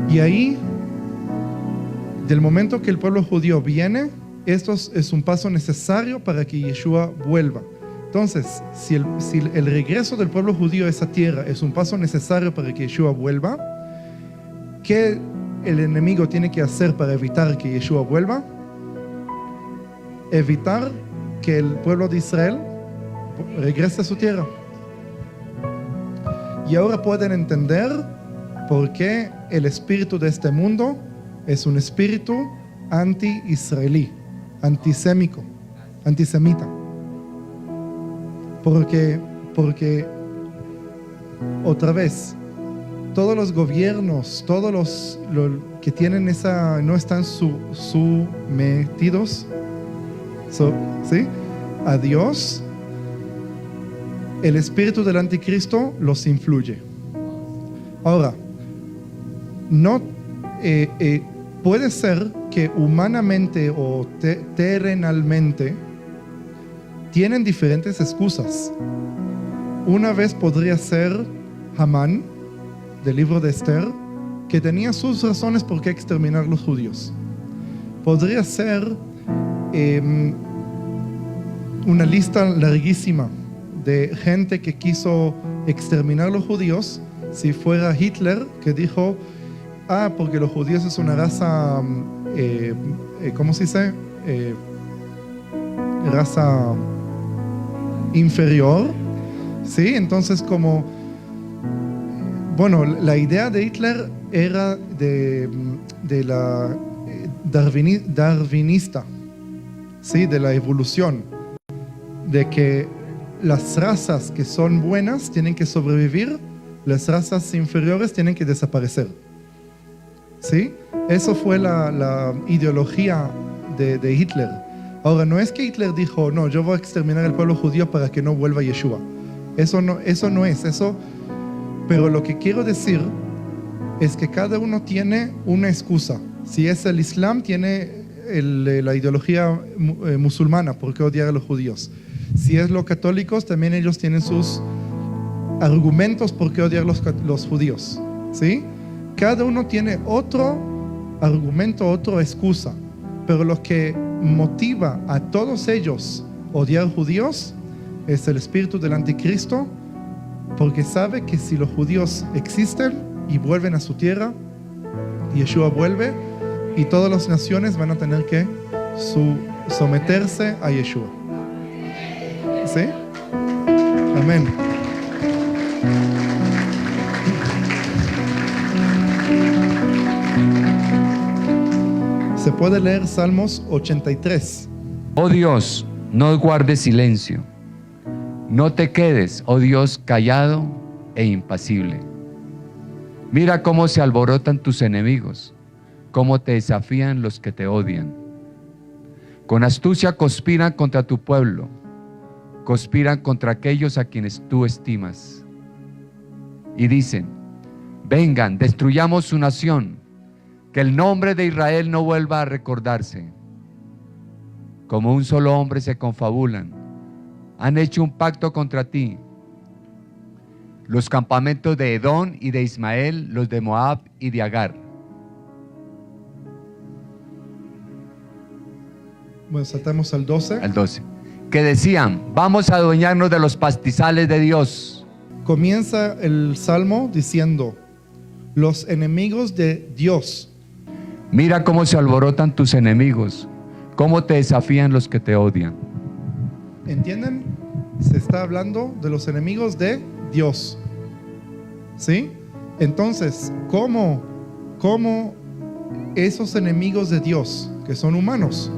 Y ahí, del momento que el pueblo judío viene, esto es un paso necesario para que Yeshua vuelva. Entonces, si el regreso del pueblo judío a esa tierra es un paso necesario para que Yeshua vuelva, ¿qué el enemigo tiene que hacer para evitar que Yeshua vuelva? Evitar que el pueblo de Israel regrese a su tierra. Y ahora pueden entender por qué el espíritu de este mundo es un espíritu anti-israelí, antisemita. Porque otra vez, todos los gobiernos, todos los que tienen no están sometidos, ¿sí?, a Dios, el espíritu del anticristo los influye. Ahora, no puede ser que humanamente o terrenalmente tienen diferentes excusas. Una vez podría ser Hamán, del libro de Esther, que tenía sus razones por qué exterminar los judíos. Podría ser una lista larguísima de gente que quiso exterminar los judíos. Si fuera Hitler, que dijo, porque los judíos es una raza, ¿cómo se dice? Raza inferior, ¿sí? Entonces la idea de Hitler era de la darwinista, ¿sí? De la evolución, de que las razas que son buenas tienen que sobrevivir, las razas inferiores tienen que desaparecer, ¿sí? Eso fue la ideología de Hitler. Ahora, no es que Hitler dijo, no, yo voy a exterminar al pueblo judío para que no vuelva Yeshua. Eso no es eso. Pero lo que quiero decir es que cada uno tiene una excusa. Si es el Islam, tiene la ideología musulmana, ¿por qué odiar a los judíos? Si es los católicos, también ellos tienen sus argumentos por qué odiar los judíos, ¿sí? Cada uno tiene otro argumento, otra excusa. Pero lo que motiva a todos ellos odiar judíos es el espíritu del anticristo, porque sabe que si los judíos existen, y vuelven a su tierra. Yeshua vuelve y todas las naciones van a tener que someterse a Yeshua. ¿Sí? Amén. Se puede leer Salmos 83. Oh Dios, no guardes silencio. No te quedes, oh Dios, callado e impasible. Mira cómo se alborotan tus enemigos, cómo te desafían los que te odian. Con astucia conspiran contra tu pueblo, conspiran contra aquellos a quienes tú estimas. Y dicen: vengan, destruyamos su nación, que el nombre de Israel no vuelva a recordarse. Como un solo hombre se confabulan, han hecho un pacto contra ti. Los campamentos de Edom y de Ismael, los de Moab y de Agar. Bueno, saltamos al 12. Al 12. Que decían: vamos a adueñarnos de los pastizales de Dios. Comienza el salmo diciendo: los enemigos de Dios. Mira cómo se alborotan tus enemigos, cómo te desafían los que te odian. ¿Entienden? Se está hablando de los enemigos de Dios. ¿Sí? Entonces, ¿cómo esos enemigos de Dios, que son humanos,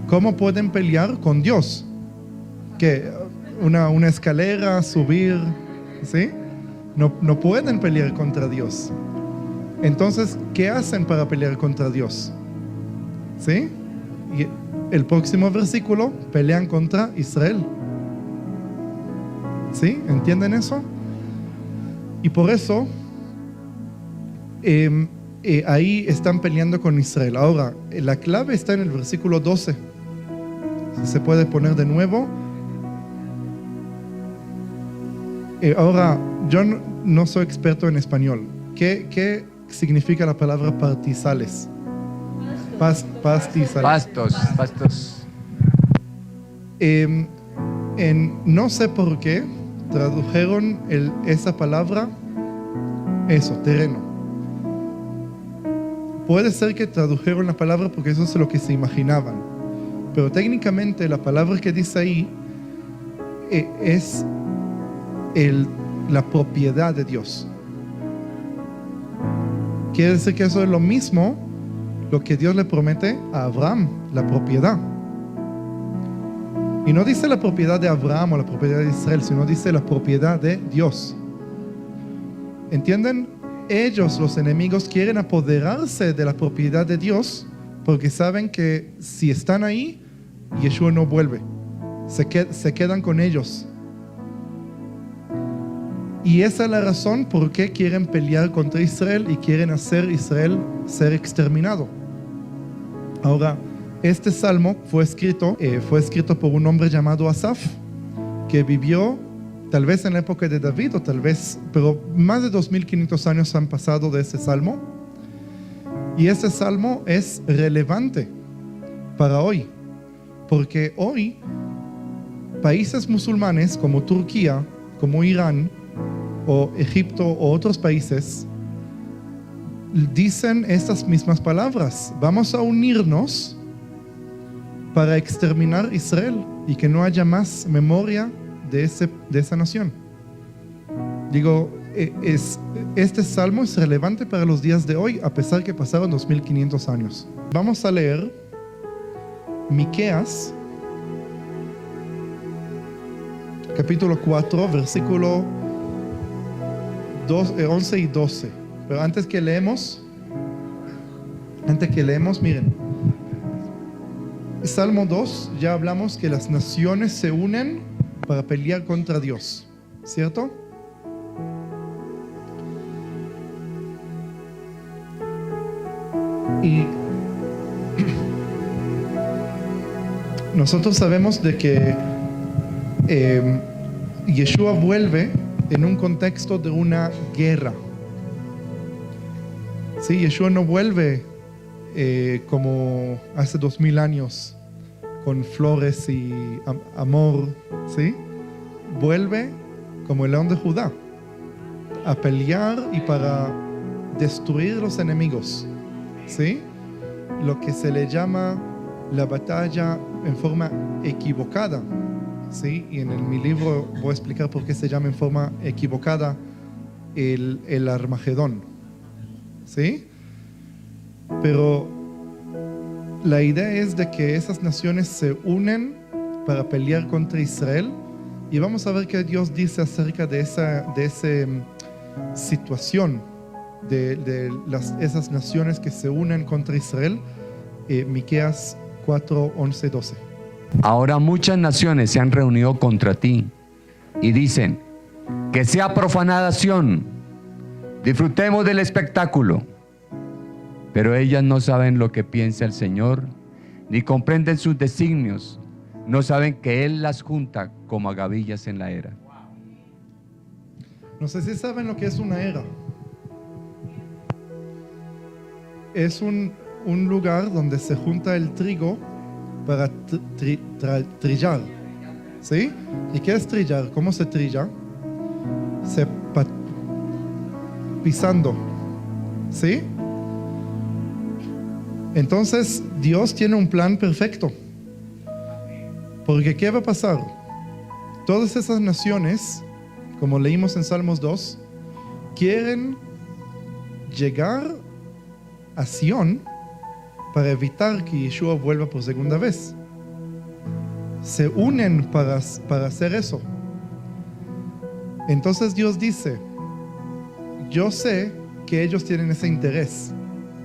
cómo pueden pelear con Dios? ¿Qué? Una escalera, subir, ¿sí? No pueden pelear contra Dios. Entonces, ¿qué hacen para pelear contra Dios? ¿Sí? Y el próximo versículo, pelean contra Israel. ¿Sí? ¿Entienden eso? Y por eso ahí están peleando con Israel. Ahora, la clave está en el versículo 12. Si se puede poner de nuevo. Ahora, yo no soy experto en español. ¿Qué significa la palabra pastizales? Pastizales. Pastos. No sé por qué tradujeron esa palabra, terreno. Puede ser que tradujeron la palabra porque eso es lo que se imaginaban, pero técnicamente la palabra que dice ahí es la propiedad de Dios. Quiere decir que eso es lo mismo lo que Dios le promete a Abraham, la propiedad. Y no dice la propiedad de Abraham o la propiedad de Israel, sino dice la propiedad de Dios. ¿Entienden? Ellos, los enemigos, quieren apoderarse de la propiedad de Dios porque saben que si están ahí, Yeshua no vuelve. Se quedan con ellos. Y esa es la razón por qué quieren pelear contra Israel y quieren hacer Israel ser exterminado. Ahora, este salmo fue escrito por un hombre llamado Asaf, que vivió tal vez en la época de David, o tal vez, pero más de 2500 años han pasado de ese salmo. Y ese salmo es relevante para hoy, porque hoy países musulmanes como Turquía, como Irán, o Egipto, o otros países, dicen estas mismas palabras: vamos a unirnos para exterminar Israel y que no haya más memoria de esa nación. Digo, este salmo es relevante para los días de hoy, a pesar que pasaron 2500 años. Vamos a leer Miqueas, capítulo 4, versículo 11 y 12. Pero antes que leemos, miren, Salmo 2, ya hablamos que las naciones se unen para pelear contra Dios, ¿cierto? Y nosotros sabemos de que Yeshua vuelve en un contexto de una guerra. Sí, Yeshua no vuelve como hace 2000 años con flores y amor, ¿sí? Vuelve como el león de Judá. a pelear y para destruir los enemigos, ¿sí? Lo que se le llama la batalla en forma equivocada, ¿sí? Y en mi libro voy a explicar por qué se llama en forma equivocada el Armagedón, ¿sí? Pero la idea es de que esas naciones se unen para pelear contra Israel, y vamos a ver qué Dios dice acerca de esa situación de esas naciones que se unen contra Israel. Miqueas 4, 11, 12. Ahora muchas naciones se han reunido contra ti y dicen: que sea profanada Sión, disfrutemos del espectáculo. Pero ellas no saben lo que piensa el Señor, ni comprenden sus designios. No saben que Él las junta como a gavillas en la era. No sé si saben lo que es una era. Es un lugar donde se junta el trigo para trillar, ¿sí? ¿Y qué es trillar? ¿Cómo se trilla? Pisando, ¿sí? Entonces Dios tiene un plan perfecto, porque ¿qué va a pasar? Todas esas naciones, como leímos en Salmos 2, quieren llegar a Sión para evitar que Yeshua vuelva por segunda vez. Se unen para hacer eso. Entonces Dios dice: yo sé que ellos tienen ese interés,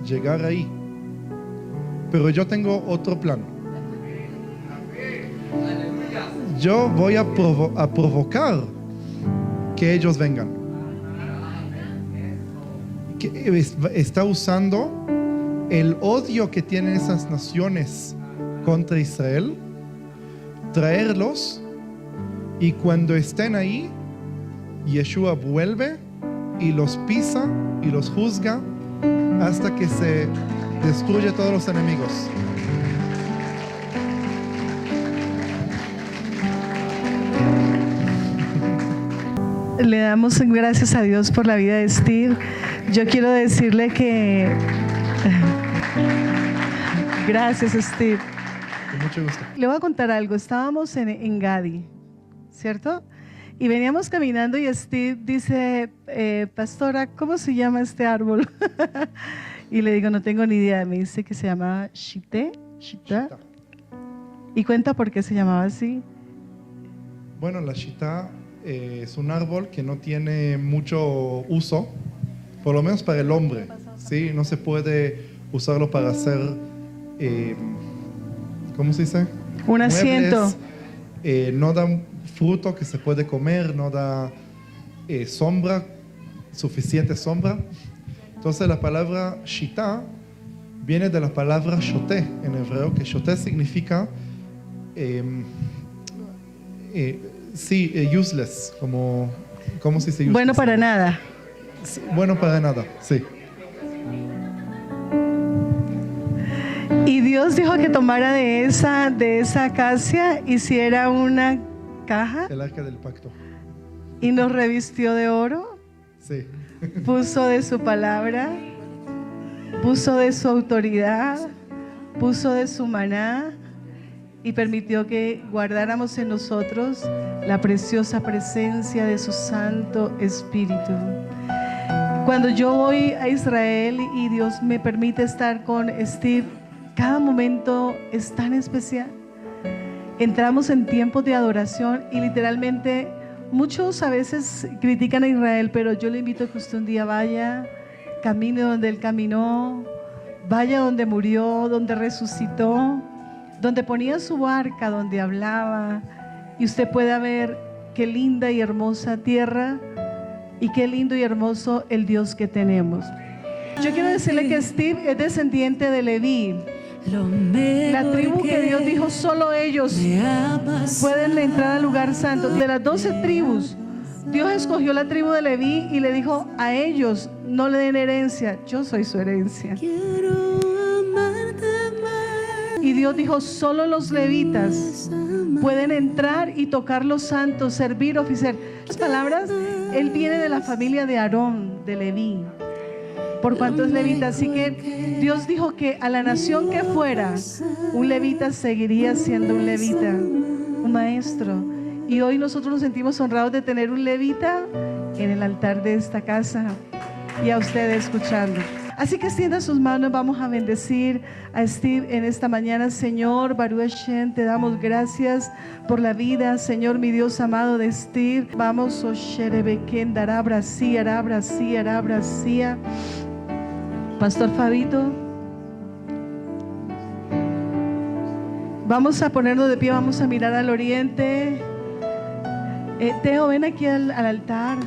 llegar ahí, pero yo tengo otro plan. Yo voy a provocar que ellos vengan. Que está usando el odio que tienen esas naciones contra Israel, traerlos, y cuando estén ahí, Yeshua vuelve y los pisa y los juzga hasta que se destruye todos los enemigos. Le damos gracias a Dios por la vida de Steve. Yo quiero decirle que gracias, Steve. Con mucho gusto. Le voy a contar algo. Estábamos en Gadi, ¿cierto? Y veníamos caminando y Steve dice: pastora, ¿cómo se llama este árbol? Y le digo: no tengo ni idea. Me dice que se llama Shita. Y cuenta por qué se llamaba así. Bueno, la Shita es un árbol que no tiene mucho uso, por lo menos para el hombre, ¿sí? No se puede usarlo para hacer, ¿cómo se dice? Un asiento. No da fruto que se puede comer, no da sombra, suficiente sombra. Entonces la palabra Shita viene de la palabra shoté en hebreo, que shoté significa useless, ¿cómo se dice useless? Bueno para nada. Sí, bueno para nada, sí. Y Dios dijo que tomara de esa acacia, hiciera una caja. El arca del pacto. Y nos revistió de oro. Sí. Puso de su palabra, puso de su autoridad, puso de su maná, y permitió que guardáramos en nosotros la preciosa presencia de su Santo Espíritu. Cuando yo voy a Israel y Dios me permite estar con Steve, cada momento es tan especial. Entramos en tiempos de adoración y literalmente muchos a veces critican a Israel, pero yo le invito a que usted un día vaya, camine donde Él caminó, vaya donde murió, donde resucitó, donde ponía su barca, donde hablaba, y usted pueda ver qué linda y hermosa tierra y qué lindo y hermoso el Dios que tenemos. Yo quiero decirle que Steve es descendiente de Leví, la tribu que Dios dijo solo ellos pueden entrar al lugar santo. De las 12 tribus, Dios escogió la tribu de Leví y le dijo: a ellos no le den herencia, yo soy su herencia. Y Dios dijo: solo los levitas pueden entrar y tocar los santos, servir, oficiar. Las palabras Él viene de la familia de Aarón, de Leví, por cuanto es levita. Así que Dios dijo que a la nación que fuera, un levita seguiría siendo un levita, un maestro. Y hoy nosotros nos sentimos honrados de tener un levita en el altar de esta casa y a ustedes escuchando. Así que extienda sus manos, vamos a bendecir a Steve en esta mañana. Señor, Baruch Hashem, te damos gracias por la vida, Señor, mi Dios amado de Steve. Vamos, Osherebeken, Darabrasia, Arabrasia, Arabrasia. Pastor Fabito, vamos a ponernos de pie, vamos a mirar al oriente. Teo, ven aquí al altar.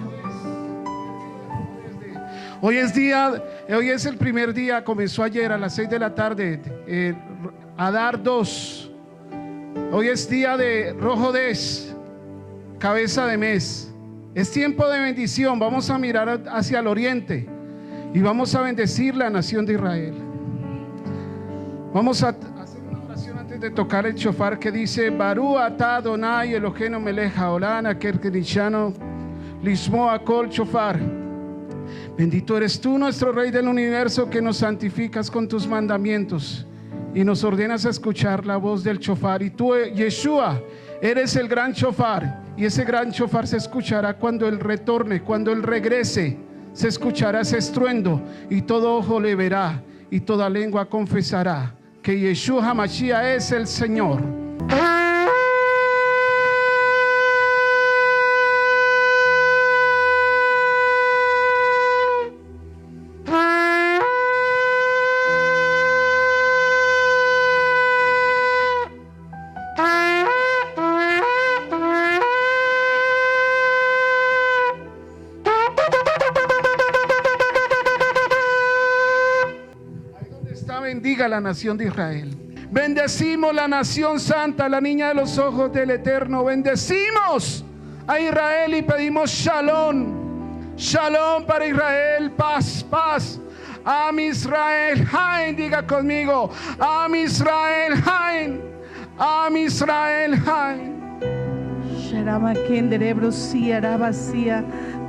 Hoy es el primer día, comenzó ayer a las 6 de la tarde, Adar 2. Hoy es día de Rojo Des, cabeza de mes. Es tiempo de bendición. Vamos a mirar hacia el oriente y vamos a bendecir la nación de Israel. Vamos a hacer una oración antes de tocar el shofar que dice: Baru ata Adonai Eloheinu melech haolam aker kedishanu lismo akol shofar. Bendito eres tú, nuestro Rey del universo, que nos santificas con tus mandamientos y nos ordenas a escuchar la voz del shofar. Y tú, Yeshua, eres el gran shofar, y ese gran shofar se escuchará cuando Él retorne, cuando Él regrese. Se escuchará ese estruendo y todo ojo le verá y toda lengua confesará que Yeshua HaMashiach es el Señor. Bendiga la nación de Israel. Bendecimos la nación santa, la niña de los ojos del Eterno. Bendecimos a Israel y pedimos shalom. Shalom para Israel, paz, paz. Am Israel, Hain, diga conmigo. Am Israel, Hain. Am Israel, Hain.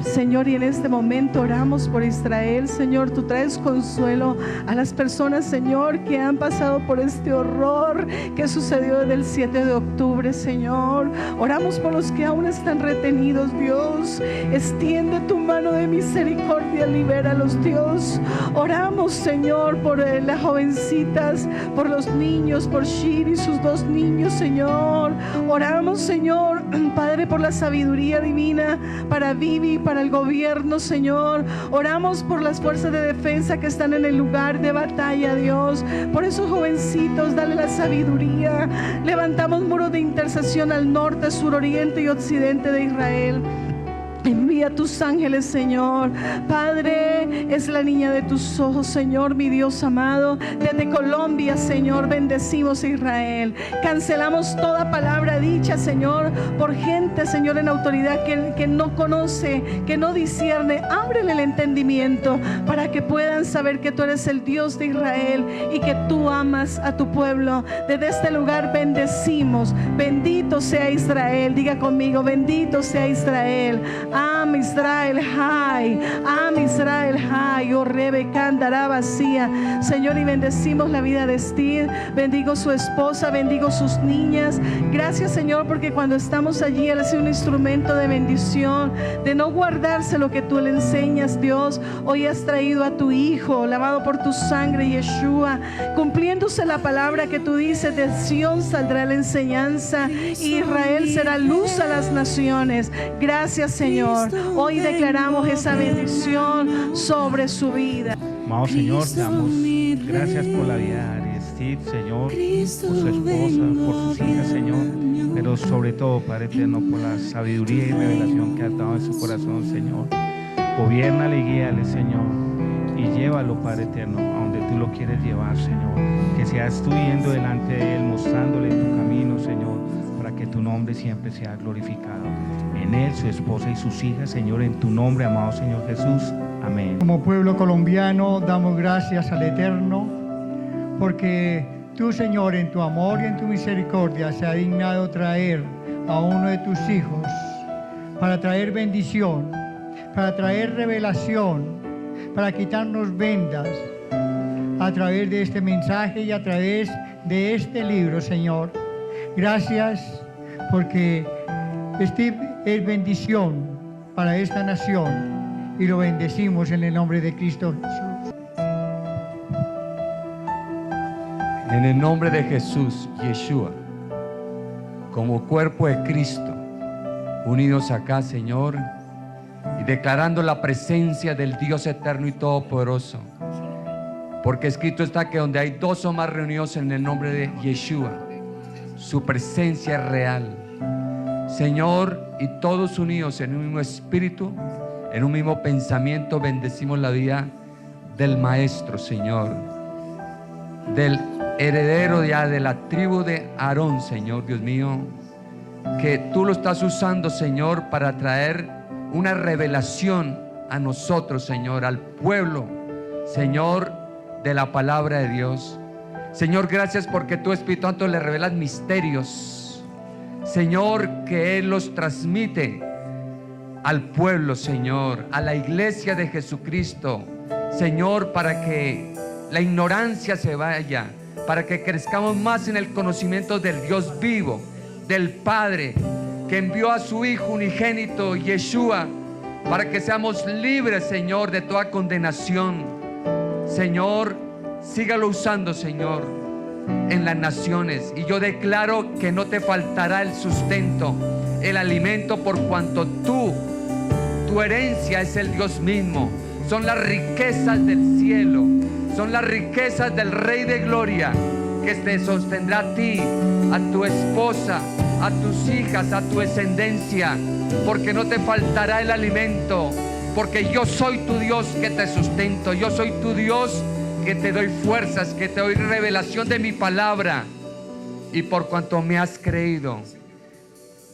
Señor, y en este momento oramos por Israel. Señor, tú traes consuelo a las personas, Señor, que han pasado por este horror que sucedió desde el 7 de octubre, Señor. Oramos por los que aún están retenidos, Dios. Extiende tu mano de misericordia, libéralos, Dios. Oramos, Señor, por las jovencitas, por los niños, por Shiri y sus 2 niños, Señor. Oramos, Señor, Padre, por la sabiduría divina para Vivi, para el gobierno, Señor. Oramos por las fuerzas de defensa que están en el lugar de batalla, Dios. Por esos jovencitos, dale la sabiduría. Levantamos muros de intercesión al norte, sur, oriente y occidente de Israel. Envía tus ángeles, Señor. Padre, es la niña de tus ojos, Señor, mi Dios amado. Desde Colombia, Señor, bendecimos a Israel. Cancelamos toda palabra dicha, Señor, por gente, Señor, en autoridad que no conoce, que no discierne. Ábrele el entendimiento para que puedan saber que tú eres el Dios de Israel y que tú amas a tu pueblo. Desde este lugar bendecimos. Bendito sea Israel. Diga conmigo, bendito sea Israel. Am Israel Hay, Am Israel Hay, oh Rebeca vacía, Señor, y bendecimos la vida de Steve. Bendigo su esposa, bendigo sus niñas. Gracias, Señor, porque cuando estamos allí Él es un instrumento de bendición, de no guardarse lo que tú le enseñas, Dios. Hoy has traído a tu hijo, lavado por tu sangre, Yeshua, cumpliéndose la palabra que tú dices: de Sión saldrá la enseñanza, Israel será luz a las naciones. Gracias, Señor. Hoy declaramos esa bendición sobre su vida. Amado Señor, damos gracias por la vida de Steve, Señor, por su esposa, por sus hijas, Señor, pero sobre todo, Padre eterno, por la sabiduría y revelación que has dado en su corazón, Señor. Gobiérnale y guíale, Señor, y llévalo, Padre eterno, a donde tú lo quieres llevar, Señor. Que seas tú yendo delante de él, mostrándole tu camino, Señor, para que tu nombre siempre sea glorificado. En él, su esposa y sus hijas, Señor, en tu nombre, amado Señor Jesús. Amén. Como pueblo colombiano damos gracias al Eterno porque tú, Señor, en tu amor y en tu misericordia se ha dignado traer a uno de tus hijos para traer bendición para traer revelación, para quitarnos vendas a través de este mensaje y a través de este libro, Señor. Gracias porque Steve es bendición para esta nación y lo bendecimos en el nombre de Cristo Jesús. En el nombre de Jesús, Yeshua, como cuerpo de Cristo, unidos acá, Señor, y declarando la presencia del Dios eterno y todopoderoso, porque escrito está que donde hay dos o más reunidos en el nombre de Yeshua, su presencia es real. Señor, y todos unidos en un mismo espíritu, en un mismo pensamiento, bendecimos la vida del maestro, Señor, del heredero ya de la tribu de Aarón, Señor, Dios mío, que tú lo estás usando, Señor, para traer una revelación a nosotros, Señor, al pueblo, Señor, de la palabra de Dios. Señor, gracias porque tu Espíritu Santo le revelas misterios, Señor, que Él los transmite al pueblo, Señor, a la iglesia de Jesucristo, Señor, para que la ignorancia se vaya, para que crezcamos más en el conocimiento del Dios vivo, del Padre, que envió a su Hijo unigénito, Yeshua, para que seamos libres, Señor, de toda condenación. Señor, sígalo usando, Señor, en las naciones. Y yo declaro que no te faltará el sustento, el alimento, por cuanto tu herencia es el Dios mismo. Son las riquezas del cielo, son las riquezas del Rey de Gloria, que te sostendrá a ti, a tu esposa, a tus hijas, a tu descendencia, porque no te faltará el alimento, porque yo soy tu Dios que te sustento, yo soy tu Dios que te doy fuerzas, que te doy revelación de mi palabra, y por cuanto me has creído,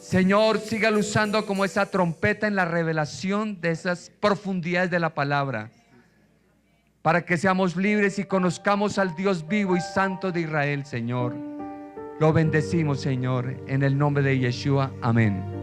Señor, sígalo usando como esa trompeta en la revelación de esas profundidades de la palabra, para que seamos libres y conozcamos al Dios vivo y santo de Israel, Señor. Lo bendecimos, Señor, en el nombre de Yeshua. Amén.